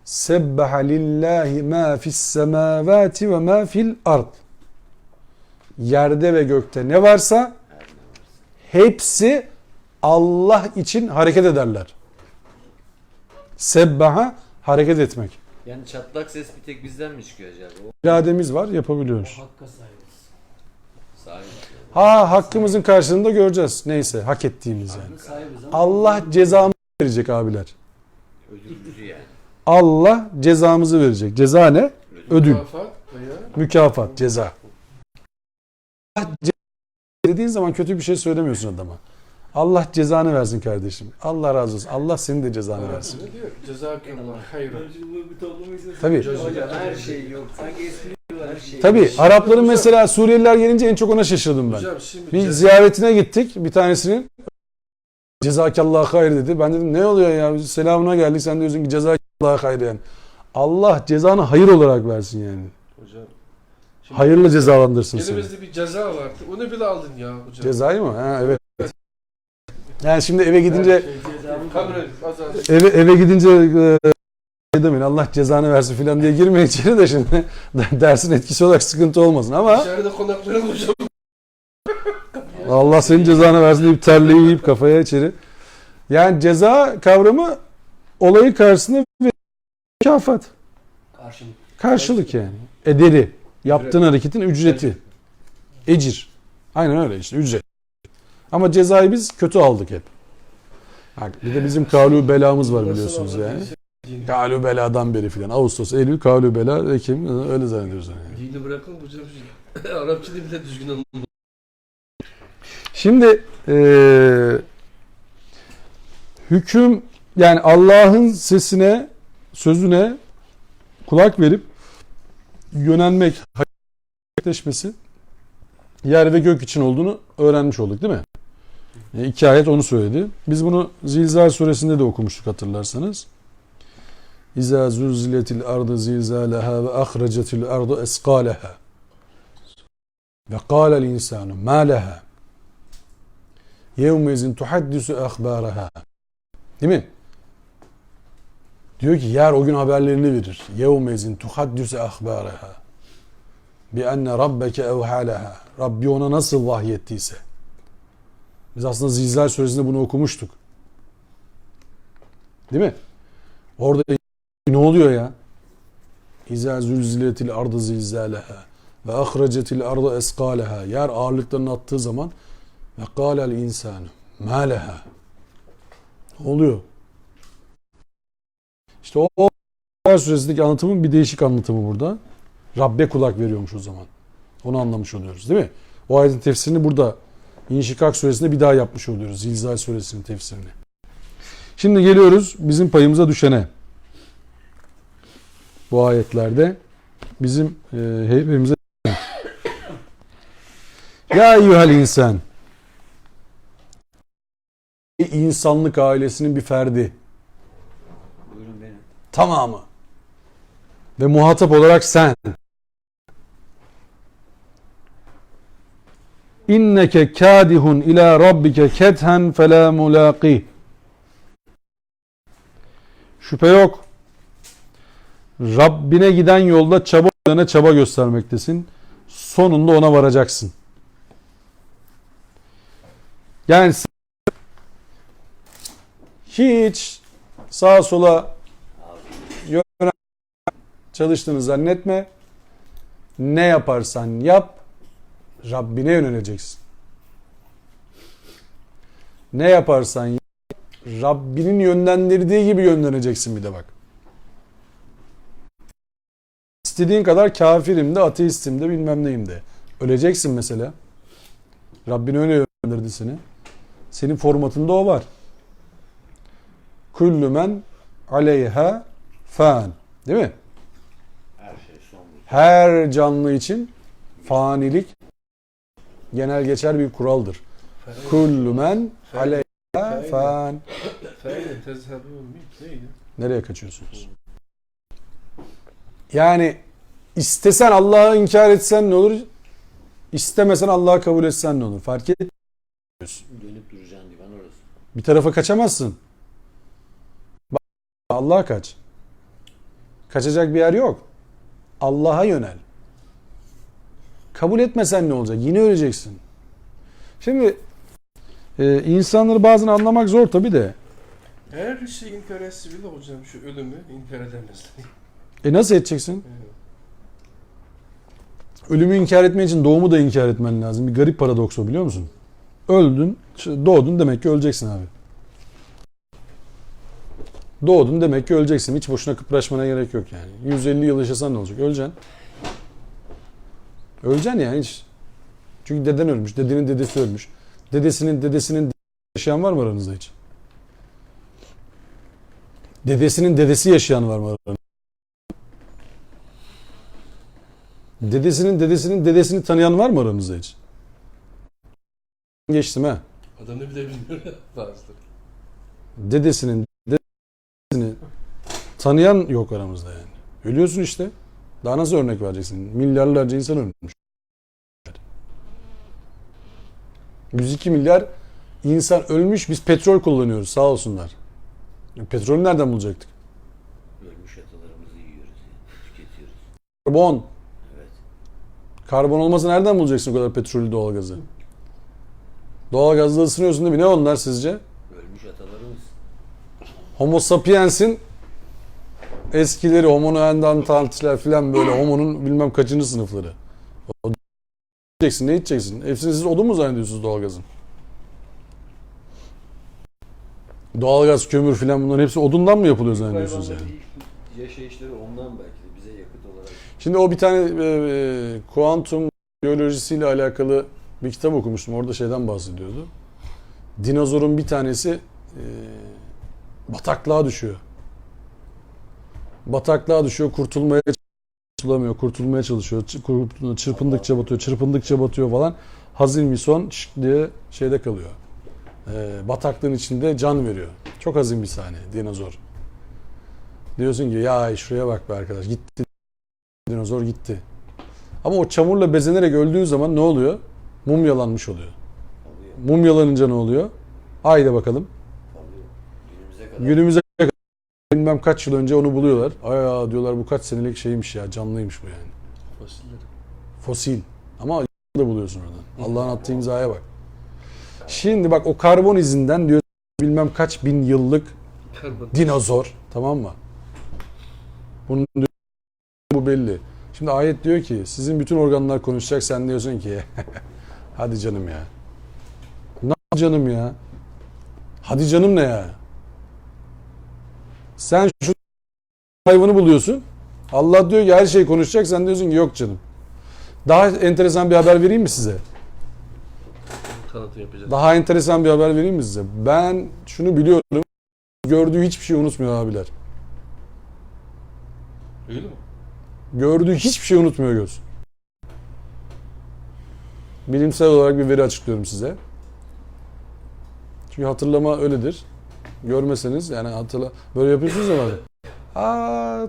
sebbaha lillahi ma fis semavati ve ma fil ard. Yerde ve gökte ne varsa hepsi Allah için hareket ederler. Sebbaha hareket etmek. Yani çatlak ses bir tek bizden mi çıkıyor acaba? O İrademiz var, yapabiliyoruz. Hakka sahibiz. sahibi. Hakkımızın karşılığında göreceğiz. Neyse hak ettiğimiz yani. Hakkın sahibiz ama Allah cezamızı verecek abiler. Ödülcü yani. Allah cezamızı verecek. Ceza ne? Ödül. Mükafat veya Mükafat, ceza. Allah dediğin zaman kötü bir şey söylemiyorsun adama. Allah cezanı versin kardeşim. Allah razı olsun. Allah senin de cezanı versin. ne diyor? Cezakallah hayran. Tabii. Hocam her şey yok. Sanki espri her şey. Tabii. Arapların mesela Suriyeliler gelince en çok ona şaşırdım ben. Hocam şimdi Bir ziyaretine gittik bir tanesinin. Cezakallah hayır dedi. Ben dedim ne oluyor ya? Biz selamına geldik. Sen diyorsun ki cezakallah hayır yani. Allah cezanı hayır olarak versin yani. Hocam. Şimdi Hayırlı cezalandırsın seni. elimizde bir ceza vardı. Onu bile aldın ya hocam. Cezayı mı? Ha evet. Yani şimdi eve gidince Kabul azal. eve gidince demeyin Allah cezanı versin filan diye girmeyin içeri de şimdi dersin etkisi olarak sıkıntı olmasın ama Dışarıda konaklara hocam. Allah senin cezanı versin deyip terliği yiyip kafaya içeri. Yani ceza kavramı olayın karşısında ve mükafat. karşılık. Karşılık yani. Ederi. Yaptığın hareketin ücreti. Ecir. Aynen öyle işte ücret. Ama cezayı biz kötü aldık hep. Bir de bizim kavlu belamız var biliyorsunuz yani. Kalü beladan beri filan. Ağustos, Eylül, kalü bela, Ekim öyle zannediyoruz. Yani. Dini bırakın hocam. Arapça da bile düzgün anlamı. Şimdi hüküm yani Allah'ın sesine, sözüne kulak verip yönelmek, hakikatleşmesi yer ve gök için olduğunu öğrenmiş olduk değil mi? 2 ayet onu söyledi. Biz bunu Zilzal suresinde de okumuştuk hatırlarsanız. İza zulziletil ardı zilzalaha ve akhracetil ardı esqalaha ve kâlel insanu ma leha yevmezin tuhaddisu ahbaraha. Değil mi? Diyor ki yer o gün haberlerini verir. Yevmezin tuhaddisu ahbaraha bi enne rabbeke evhalaha. Rabbi ona nasıl vahyettiyse. Biz aslında Zilzal suresinde bunu okumuştuk. Değil mi? Orada ne oluyor ya? İza zulziletil ardı zilzalaha ve ahrecetil ardı esqalaha. Yer ağırlıklarını attığı zaman ve kâlel insanu mâ leha. Ne oluyor? İşte o Zilzal suresindeki anlatımın bir değişik anlatımı burada. Rabbe kulak veriyormuş o zaman. Onu anlamış oluyoruz değil mi? O ayetin tefsirini burada İnşikak suresinde bir daha yapmış oluyoruz. Zilzal suresinin tefsirini. Şimdi geliyoruz bizim payımıza düşene. Bu ayetlerde bizim hepimize ya eyyuhel insan, insanlık ailesinin bir ferdi, Buyurun benim. tamamı ve muhatap olarak sen, İnneke kâdihun ila rabbike kethen felâ mulâqih. Şüphe yok. Rabbine giden yolda çaba göstermektesin. Sonunda ona varacaksın. Yani hiç sağa sola yönel çalıştığını zannetme. Ne yaparsan yap, Rabbine yöneleceksin. Ne yaparsan yap, Rabbinin yönlendirdiği gibi yönleneceksin bir de bak. İstediğin kadar kafirim de, ateistim de, bilmem neyim de. Öleceksin mesela. Rabbin öyle yönlendirdi seni. Senin formatında o var. Kullu men aleyha fan. Değil mi? Her şey son. Her canlı için fanilik genel geçer bir kuraldır. Kullu men aleyha fan. Fayda tezhebi olmuyor. Neydi? Nereye kaçıyorsunuz? Yani istesen Allah'ı inkar etsen ne olur? İstemesen Allah'ı kabul etsen ne olur? Fark et. Dönüp duracaksın divan orası. Bir tarafa kaçamazsın. Bak, Allah'a kaç. Kaçacak bir yer yok. Allah'a yönel. Kabul etmesen ne olacak? Yine öleceksin. Şimdi insanları bazen anlamak zor tabii de. Her şey inkar etse bile hocam şu ölümü inkar edemez. Nasıl edeceksin? Ölümü inkar etmen için doğumu da inkar etmen lazım. Bir garip paradoks o, biliyor musun? Öldün, doğdun, demek ki öleceksin abi. Doğdun, demek ki öleceksin. Hiç boşuna kıpraşmana gerek yok yani. 150 yıl yaşasan ne olacak? Öleceksin. Öleceksin yani hiç. Çünkü deden ölmüş, dedenin dedesi ölmüş. Dedesinin yaşayan var mı aranızda hiç? Dedesinin dedesi yaşayan var mı aranızda? Dedesinin dedesini tanıyan var mı aranızda hiç? Geçtim ha. Adamı bile bilmiyor bazıları. Dedesini tanıyan yok aramızda yani. Ölüyorsun işte. Daha nasıl örnek vereceksin? Milyarlarca insan ölmüş. 102 milyar insan ölmüş, biz petrol kullanıyoruz, sağ olsunlar. Petrolü nereden bulacaktık? Ölmüş atalarımızı yiyoruz yani. Tüketiyoruz. Karbon. Evet. Karbon olmasa nereden bulacaksın o kadar petrolü, doğalgazı? Doğalgazda ısınıyorsun değil mi? Ne onlar sizce? Ölmüş atalarımız. Homo sapiens'in eskileri, Homo neandertalçiler filan, böyle Homo'nun bilmem kaçıncı sınıfları. O içeceksin, ne içeceksin? Hepsini siz odun mu zannediyorsunuz doğalgazın? Doğalgaz, kömür filan bunların hepsi odundan mı yapılıyor zannediyorsunuz yani? Hayvanların ilk yaşayışları ondan belki de bize yakıt olarak. Şimdi o bir tane kuantum biyolojisiyle alakalı bir kitap okumuştum. Orada şeyden bahsediyordu. Dinozorun bir tanesi bataklığa düşüyor. Bataklığa düşüyor, kurtulmaya çalışıyor. Çırpındıkça batıyor, çırpındıkça batıyor falan. Hazin bir son şık diye şeyde kalıyor. Bataklığın içinde can veriyor. Çok hazin bir sahne, dinozor. Diyorsun ki ya şuraya bak be arkadaş, gitti dinozor gitti. Ama o çamurla bezenerek öldüğü zaman ne oluyor? Mumyalanmış oluyor. Mumyalanınca ne oluyor? Haydi bakalım. Günümüze kadar bilmem kaç yıl önce onu buluyorlar. Ay diyorlar bu kaç senelik şeymiş ya, canlıymış bu yani. Fosilleri. Fosil. Ama da buluyorsun oradan. Allah'ın attığı imzaya bak. Şimdi bak o karbon izinden diyor bilmem kaç bin yıllık Karbon. dinozor, tamam mı? Bunun bu belli. Şimdi ayet diyor ki sizin bütün organlar konuşacak, sen diyorsun ki hadi canım ya. Ne canım ya? Hadi canım ne ya? Sen şu hayvanı buluyorsun. Allah diyor ki her şey konuşacak, sen diyorsun ki yok canım. Daha enteresan bir haber vereyim mi size? Tanıtım yapacağız. Daha enteresan bir haber vereyim mi size? Ben şunu biliyorum. Gördüğü hiçbir şey unutmuyor abiler. Öyle mi? Gördüğü hiçbir şey unutmuyor göz. Bilimsel olarak bir veri açıklıyorum size. Çünkü hatırlama öyledir. Görmeseniz yani böyle yapıyorsunuz ama.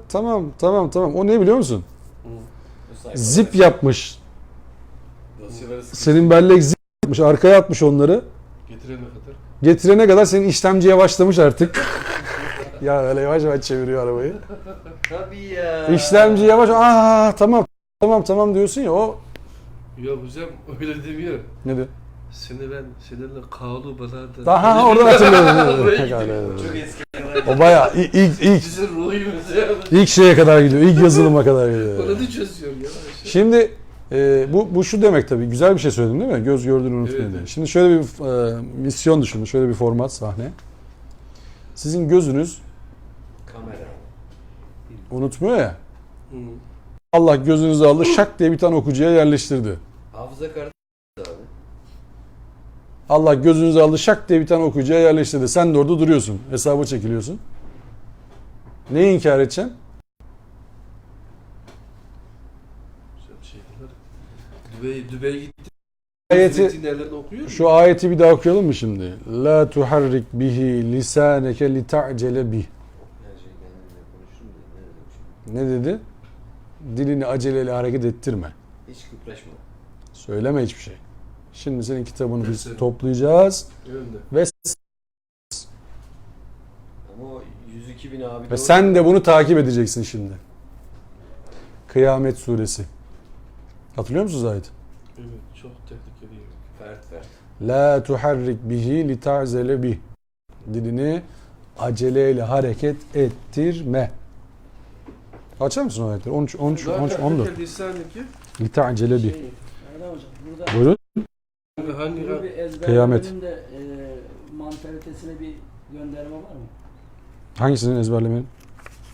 Tamam. O ne biliyor musun? Zip yapmış. Senin bellek zip yapmış. Arkaya atmış onları. Getirene kadar. Getirene kadar senin işlemci yavaşlamış artık. Ya öyle yavaş yavaş çeviriyor arabayı. Tabii ya. İşlemci yavaş. Tamam diyorsun ya o. Ya hocam öyle demiyor. Ne diyor? Seninle kağlı balarda. Daha oradan hatırlıyorum. Çok eski. O bayağı ilk Sizin ruhuyumuz ya. ilk şeye kadar gidiyor. İlk yazılıma kadar gidiyor. Bana da çözüyorum ya. Şimdi bu şu demek tabii. Güzel bir şey söyledim değil mi? Göz gördüğünü unutmayın Evet. diye. Şimdi şöyle bir misyon düşünün. Şöyle bir format, sahne. Sizin gözünüz Kamera. unutmuyor ya. Hı. Allah gözünüzü aldı, şak diye bir tane okuyucuya yerleştirdi. Hafıza kartı abi. Allah gözünüzü aldı, şak diye bir tane okuyucuya yerleştirdi. Sen de orada duruyorsun. Hesaba çekiliyorsun. Neyi inkar edeceksin? Güzel bir şey bunlar. Dübey'e gitti. Ayeti, Metinlerlerini okuyor mu? şu ayeti bir daha okuyalım mı şimdi? La tuharrik bihi lisaneke li ta'cele bih. Her şey kendimle konuşurum da ne dedim şimdi? Ne dedi? Dilini aceleyle hareket ettirme. Hiç kıpraşma. Söyleme hiçbir şey. Şimdi senin kitabını biz Kesin. toplayacağız Önde. ve Ama o 102 bin abi ve sen de bunu takip edeceksin şimdi. Kıyamet suresi. Hatırlıyor musunuz ayet? Evet, çok tehlikeli. Fert. La tuharrik bihi li ta'zele bih. Dilini aceleyle hareket ettirme. Açar mısın o ayetleri? 13, 14. Lisaneki. Li ta'zele bih. Erdem hocam burada Buyurun. Hangi bunu bir Kıyamet. ezberlemenin de mantalitesine bir gönderme var mı? Hangisini ezberlemenin?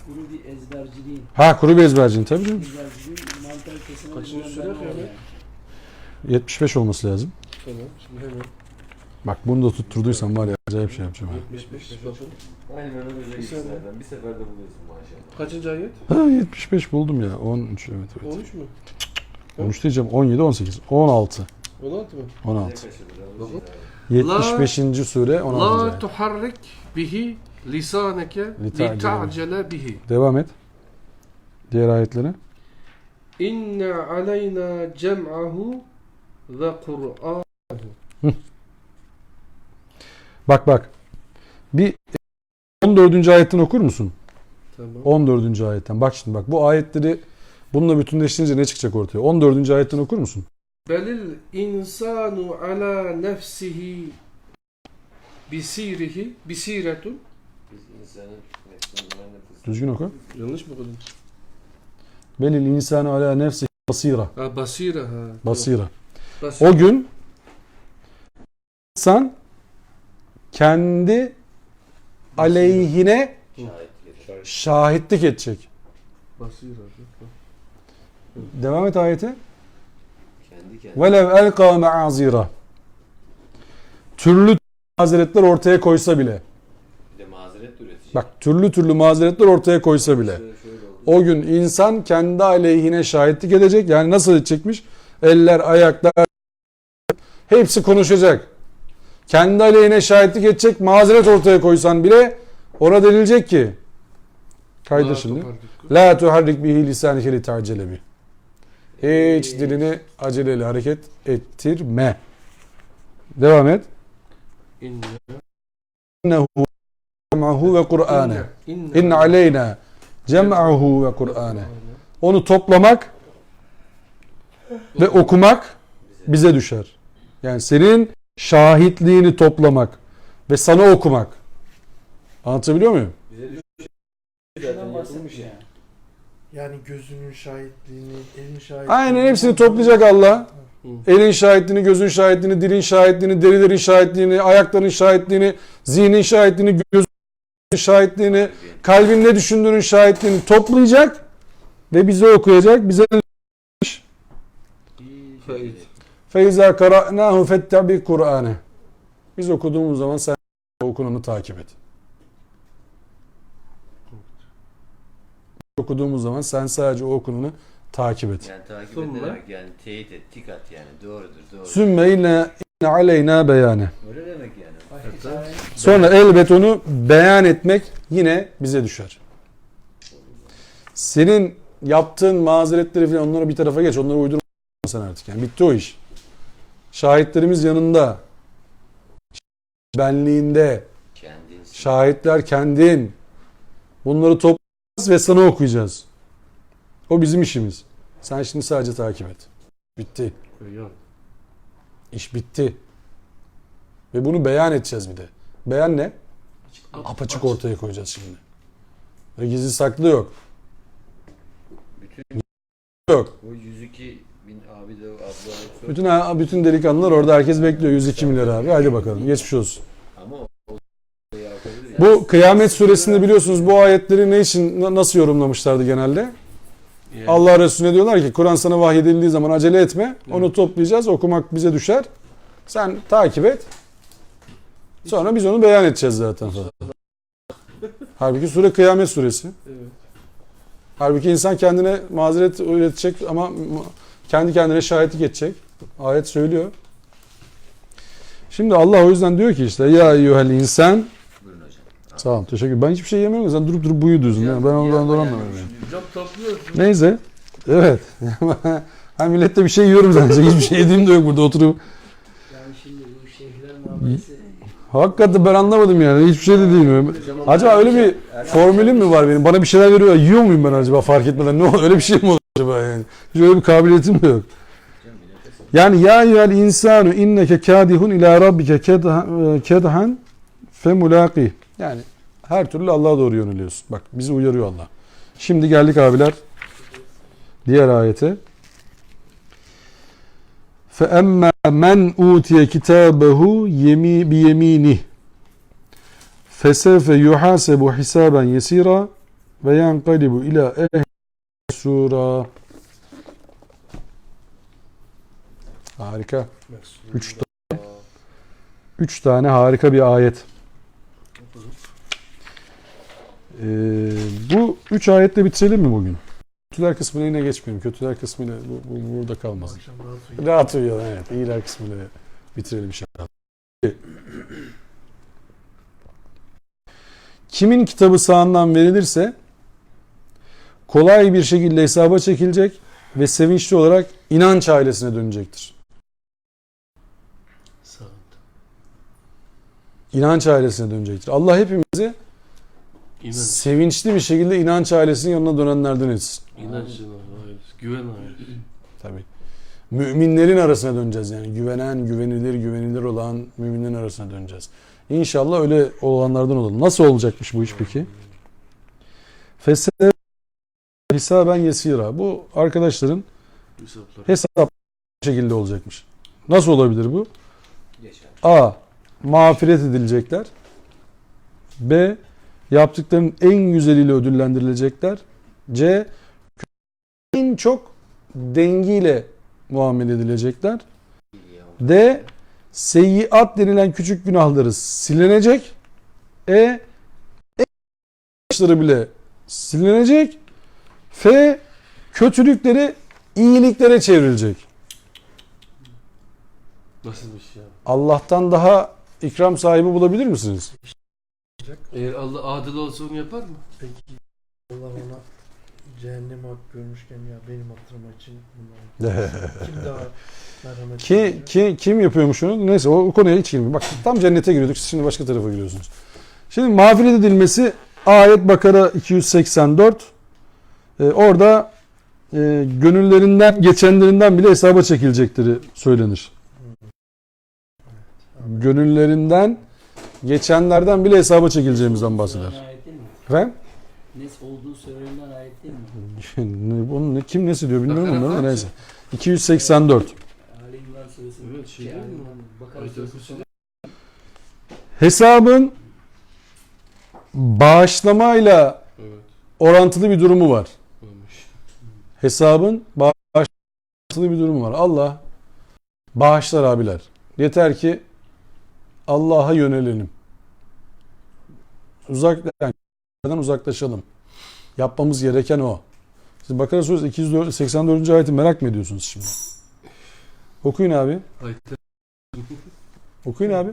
Kuru bir ezberciliğin, Kuru bir ezbercinin tabii canım. ezberciliğin mantalitesine bir Kaçıncı gönderme süre var yani? yani. 75 olması lazım. Tamam, şimdi hemen. Bak bunu da tutturduysam var ya acayip şey yapacağım. 75 bakın. Aynen öyle Bir bilgisayardan. Bir seferde buluyorsun maşallah. Kaçıncı ayet? 75 buldum ya. 13 evet. 13 mü? 13 diyeceğim. 17, 18, 16. 16 mı? 16. Bize kaçırdı, Bakın. 75. sure 16. La ayet. tuharrik bihi lisaneke Lita'cele. li ta'cele bihi. Devam et. Diğer ayetlere. İnne aleyna cem'ahu ve Kur'an. Bak. Bir 14. ayetten okur musun? Tamam. 14. ayetten. Bak şimdi bak. Bu ayetleri bununla bütünleştirince ne çıkacak ortaya? 14. ayetten okur musun? Belil insanu ala nefsihi bisiretun. Biz insanın nefsinden nefes. Düzgün oku. Yanlış mı okudum? Belil insanu ala nefsi basira. Basira ha. Basira. Basira. O gün insan kendi aleyhine Şahit gelir. şahitlik edecek. Basıyor abi. Devam et ayeti. Kendi kendine. Velev elqa ma'azira. Türlü mazeretler ortaya koysa bile. Bir de mazeret de üretecek. Bak türlü mazeretler ortaya koysa bile. Şöyle oldu. O gün insan kendi aleyhine şahitlik edecek. Yani nasıl edecekmiş? Eller, ayaklar hepsi konuşacak. Kendi aleyhine şahitlik edecek. Mazeret ortaya koysan bile ona denilecek ki kaydır şimdi. La tuharrik bihi lisanike li ta'cele bih. Hiç dilini aceleyle hareket ettirme. Devam et. İnnehu cem'ahu ve Kur'ane. İnne aleyna cem'ahu ve Kur'ane. Onu toplamak ve okumak bize düşer. Yani senin şahitliğini toplamak ve sana okumak. Anlatabiliyor muyum? Bize düşen Şundan yapılmış bahsetmiş yani. yani. Yani gözünün şahitliğini, elin şahitliğini. Aynen hepsini toplayacak Allah. Elin şahitliğini, gözün şahitliğini, dilin şahitliğini, derilerin şahitliğini, ayakların şahitliğini, zihnin şahitliğini, gözün şahitliğini, kalbin ne düşündüğünün şahitliğini toplayacak ve bize okuyacak. Bize Faiz. feyza qara'nahu fettabi Kur'ane. Biz okuduğumuz zaman sen okunanı takip et. Okuduğumuz zaman sen sadece o okunanı takip et. Yani takip Sonra? ederek yani teyit et, tik at yani. Doğrudur, doğru. Sümme inne aleyna beyane. Öyle demek yani. Başka çare yok. Sonra elbet onu beyan etmek yine bize düşer. Senin yaptığın mazeretleri falan onları bir tarafa geç. Onları uydurma sen artık. Yani bitti o iş. Şahitlerimiz yanında. Benliğinde. Kendin. Şahitler kendin. Bunları toplayacağız ve sana okuyacağız. O bizim işimiz. Sen şimdi sadece takip et. Bitti. İş bitti. Ve bunu beyan edeceğiz bir de. Beyan ne? Apaçık ortaya koyacağız şimdi. Ve gizli saklı yok. Bütün Yok. o 102 bin abi de abla hepsi Bütün delikanlılar orada herkes bekliyor. 102 milyar abi. Hadi bakalım. Geçmiş olsun. ama o yapabilir. Bu Kıyamet Suresinde biliyorsunuz bu ayetleri ne için nasıl yorumlamışlardı genelde? Yani. Allah Resulüne diyorlar ki Kur'an sana vahyedildiği zaman acele etme. Onu toplayacağız. Okumak bize düşer. Sen takip et. Sonra biz onu beyan edeceğiz zaten falan. Halbuki sure Kıyamet Suresi. Evet. Halbuki insan kendine mazeret üretecek ama kendi kendine şahitlik edecek. Ayet söylüyor. Şimdi Allah o yüzden diyor ki işte ya eyyuhel insan. Buyurun hocam. Sağ ol, teşekkür ederim. Ben hiçbir şey yemiyorum. Sen durup buyu diyorsun. Yani ben oradan dolanmıyorum. Yani. Hocam topluyorsun. Neyse. Evet. Ha millette bir şey yiyorum zaten. Hiçbir şey yediğim de yok burada oturup. Yani şimdi bu şeyhler muhabbeti Hakikaten ben anlamadım yani. Hiçbir şey de değilim. Acaba öyle bir formülüm mü var benim? Bana bir şeyler veriyor. Yiyor muyum ben acaba fark etmeden? Ne olur? Öyle bir şey mi olur acaba yani? Hiç öyle bir kabiliyetim de yok. Yani ya eyyuhel insanu inneke kadihun ila rabbike kedhan femulaqih. Yani her türlü Allah'a doğru yöneliyorsun. Bak bizi uyarıyor Allah. Şimdi geldik abiler diğer ayete. فَأَمَّا مَنْ اُوْتِيَ كِتَابَهُ بِيَمِينِهِ فَسَوْفَ يُحَاسَبُ حِسَابًا يَسِيرًا وَيَنْقَلِبُ إِلَى أَهْلِهِ مسرورا. Harika. Üç tane harika bir ayet. Bu üç ayetle bitirelim mi bugün? Kötüler kısmına yine geçmeyelim. Kötüler kısmıyla bu burada kalmasın. Akşam rahat uyuyun. Rahat uyuyalım, evet. İyiler kısmıyla bitirelim inşallah. Kimin kitabı sağından verilirse kolay bir şekilde hesaba çekilecek ve sevinçli olarak inanç ailesine dönecektir. Sağ ol. İnanç ailesine dönecektir. Allah hepimizi İnanç. sevinçli bir şekilde inanç ailesinin yanına dönenlerden etsin. İnancına ait. Güven ait. Tabii. Müminlerin arasına döneceğiz yani. Güvenen, güvenilir olan müminlerin arasına döneceğiz. İnşallah öyle olanlardan olalım. Nasıl olacakmış bu iş peki? Fesel hisaben yesira. Bu arkadaşların Hesaplar. hesap şekilde olacakmış. Nasıl olabilir bu? Geçer. A. Mağfiret edilecekler. B. Yaptıklarının en güzeliyle ödüllendirilecekler. C. En çok dengiyle muamele edilecekler. D. Seyyiat denilen küçük günahları silinecek. E. En bile silinecek. F. Kötülükleri iyiliklere çevrilecek. Nasıl bir şey ya? Allah'tan daha ikram sahibi bulabilir misiniz? Eğer Allah adil olsa onu yapar mı? Peki Allah ona cehennem hak görmüşken ya benim hatırıma için bunları kim daha merhametli? Kim yapıyormuş onu? Neyse o konuya hiç girmiyor. Bak tam cennete giriyorduk. Siz şimdi başka tarafa giriyorsunuz. Şimdi mağfiret edilmesi ayet Bakara 284. Orada gönüllerinden geçenlerinden bile hesaba çekilecekleri söylenir. Gönüllerinden geçenlerden bile hesaba çekileceğimizden bahseder. Ayet değil mi? Efendim? Ne olduğu söylenen ayet değil mi? Onu kim nesi diyor bilmiyorum onları da neyse. 284. Ali İmran suresi. Evet, şey değil mi? Bakara Ayet suresi. okusun. Hesabın bağışlamayla Evet. orantılı bir durumu var. Olmuş. Hesabın bağışlamayla bir durumu var. Allah bağışlar abiler. Yeter ki Allah'a yönelelim. Uzaktan uzaklaşalım. Yapmamız gereken o. Siz Bakara Suresi 284. ayeti merak mı ediyorsunuz şimdi? Okuyun abi. Ayet. Okuyun abi.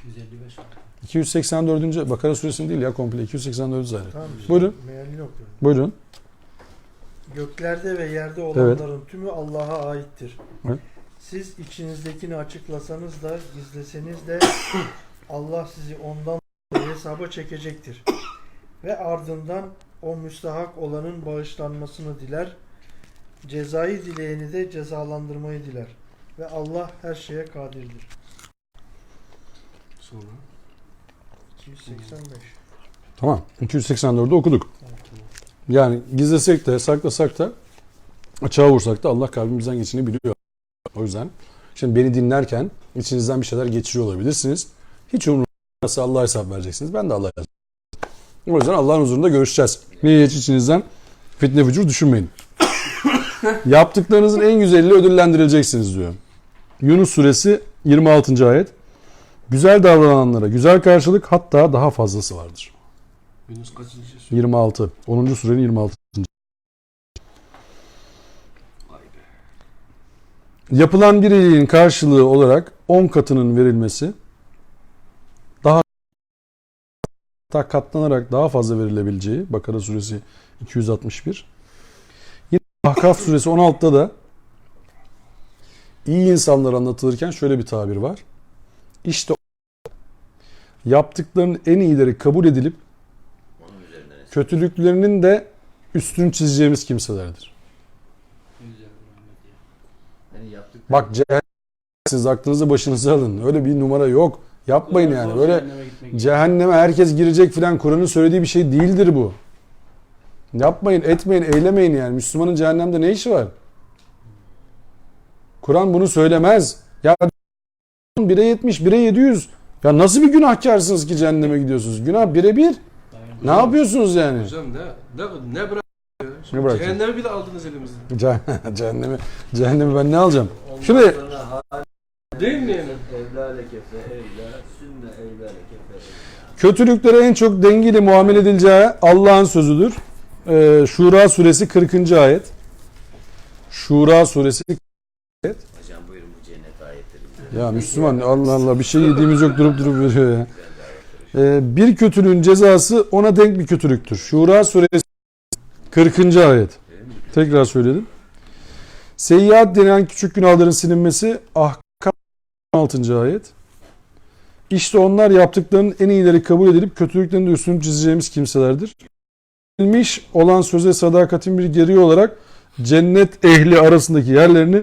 155. 284. Bakara Suresi'nin değil ya komple 284. ayet. Tamam, Buyurun. mealini okuyorum. Buyurun. Göklerde ve yerde olanların tümü Allah'a aittir. Evet. Siz içinizdekini açıklasanız da gizleseniz de Allah sizi ondan hesaba çekecektir. Ve ardından o müstahak olanın bağışlanmasını diler. Cezayı dileyeni de cezalandırmayı diler. Ve Allah her şeye kadirdir. Sonra. 285. Tamam. 284'ü okuduk. Yani gizlesek de saklasak da açığa vursak da Allah kalbimizden geçini biliyor. O yüzden şimdi beni dinlerken içinizden bir şeyler geçiriyor olabilirsiniz. Hiç umurumda nasıl Allah'a hesap vereceksiniz. Ben de Allah'a hesap vereceğim. O yüzden Allah'ın huzurunda görüşeceğiz. Niye hiç içinizden fitne fücur düşünmeyin. Yaptıklarınızın en güzeliyle ödüllendirileceksiniz diyor. Yunus suresi 26. ayet. Güzel davrananlara güzel karşılık hatta daha fazlası vardır. Yunus kaçıncı sure? 26. 10. surenin 26. Vay be. Yapılan bir iyiliğin karşılığı olarak 10 katının verilmesi daha katlanarak daha fazla verilebileceği Bakara suresi 261. Yine Ahkaf suresi 16'da da iyi insanlar anlatılırken şöyle bir tabir var. İşte yaptıklarının en iyileri kabul edilip kötülüklerinin de üstünü çizeceğimiz kimselerdir. Yani yaptık. Bak siz aklınızı başınıza alın. Öyle bir numara yok. Yapmayın yani. Böyle cehenneme herkes girecek filan Kur'an'ın söylediği bir şey değildir bu. Yapmayın, etmeyin, eylemeyin yani. Müslümanın cehennemde ne işi var? Kur'an bunu söylemez. Ya 1'e 70, 1'e 700. Ya nasıl bir günahkarsınız ki cehenneme gidiyorsunuz? Günah birebir. Ne yapıyorsunuz yani? Hocam ne bırak? Ne bırakacağım? Cehennemi bile aldınız elimizden. Cehennemi ben ne alacağım? Şimdi Değil mi yani? kötülüklere en çok dengiyle muamele edileceği Allah'ın sözüdür. Şura suresi 40. ayet. Şura suresi 40. ayet. Hocam buyurun bu cennet ayetleri. Ya Müslüman Allah Allah bir şey yediğimiz yok durup veriyor ya. Bir kötülüğün cezası ona denk bir kötülüktür. Şura suresi 40. ayet. Tekrar söyledim. Seyyiat denen küçük günahların silinmesi Ahkam 16. ayet. İşte onlar yaptıklarının en iyileri kabul edilip kötülüklerin de üstünü çizeceğimiz kimselerdir. Bilmiş olan söze sadakatin bir gereği olarak cennet ehli arasındaki yerlerini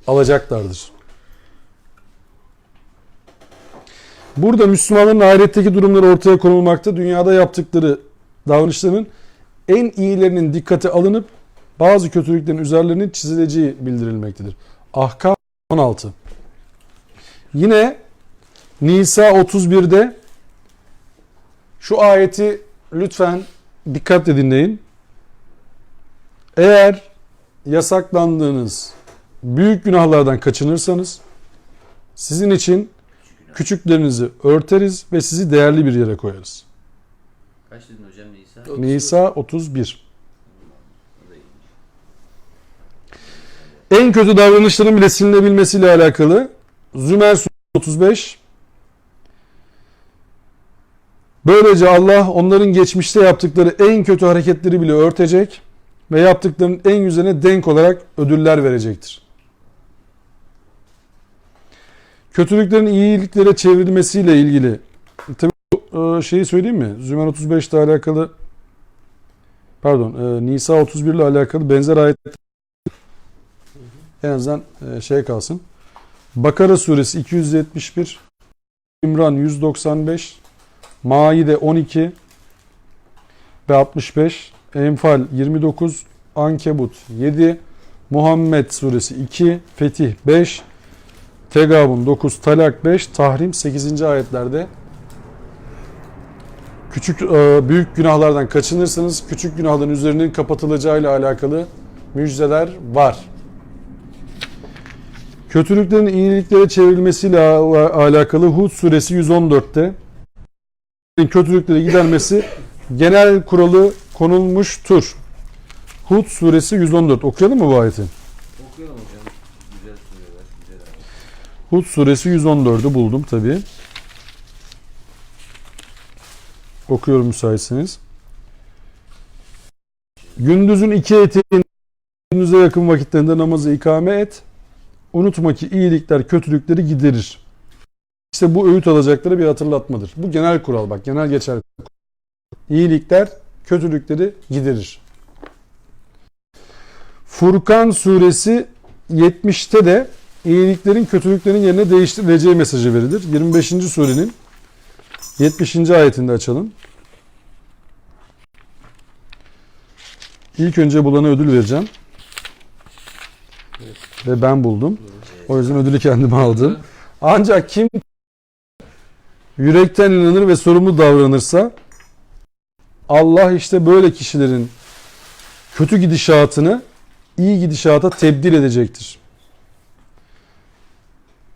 alacaklardır. Burada Müslümanların ahiretteki durumları ortaya konulmakta. Dünyada yaptıkları davranışların en iyilerinin dikkate alınıp bazı kötülüklerin üzerlerinin çizileceği bildirilmektedir. Ahkam 16. Yine Nisa 31'de Şu ayeti lütfen dikkatle dinleyin. Eğer yasaklandığınız büyük günahlardan kaçınırsanız sizin için küçüklerinizi örteriz ve sizi değerli bir yere koyarız. Kaç dedin hocam Nisa? 30. Nisa 31. O da iyiymiş. En kötü davranışların bile silinebilmesiyle alakalı Zümer suresi 35. Böylece Allah onların geçmişte yaptıkları en kötü hareketleri bile örtecek ve yaptıklarının en güzeline denk olarak ödüller verecektir. Kötülüklerin iyiliklere çevrilmesiyle ilgili tabii bu şeyi söyleyeyim mi? Zümer 35 ile alakalı Nisa 31 ile alakalı benzer ayet en azından şey kalsın. Bakara suresi 271, İmran 195, Maide 12 ve 65, Enfal 29, Ankebut 7, Muhammed suresi 2, Fetih 5, Tegabun 9, Talak 5, Tahrim 8. ayetlerde büyük günahlardan kaçınırsanız küçük günahların üzerinin kapatılacağıyla alakalı müjdeler var. Kötülüklerin iyiliklere çevrilmesiyle alakalı Hud suresi 114'te kötülükleri gidermesi genel kuralı konulmuştur. Hud suresi 114. Okuyalım mı bu ayeti? Okuyalım hocam. Güzel sureler, güzel ayet. Hud suresi 114'ü buldum tabi. Okuyorum müsaitseniz. Gündüzün iki eteğinde gündüze yakın vakitlerinde namazı ikame et. Unutma ki iyilikler kötülükleri giderir. İşte bu öğüt alacakları bir hatırlatmadır. Bu genel kural bak, genel geçer. İyilikler kötülükleri giderir. Furkan suresi 70'te de iyiliklerin kötülüklerin yerine değiştirileceği mesajı verilir. 25. surenin 70. ayetinde açalım. İlk önce bulana ödül vereceğim. Ve ben buldum. O yüzden ödülü kendime aldım. Ancak kim yürekten inanır ve sorumlu davranırsa Allah işte böyle kişilerin kötü gidişatını iyi gidişata tebdil edecektir.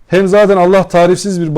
Hem zaten Allah tarifsiz bir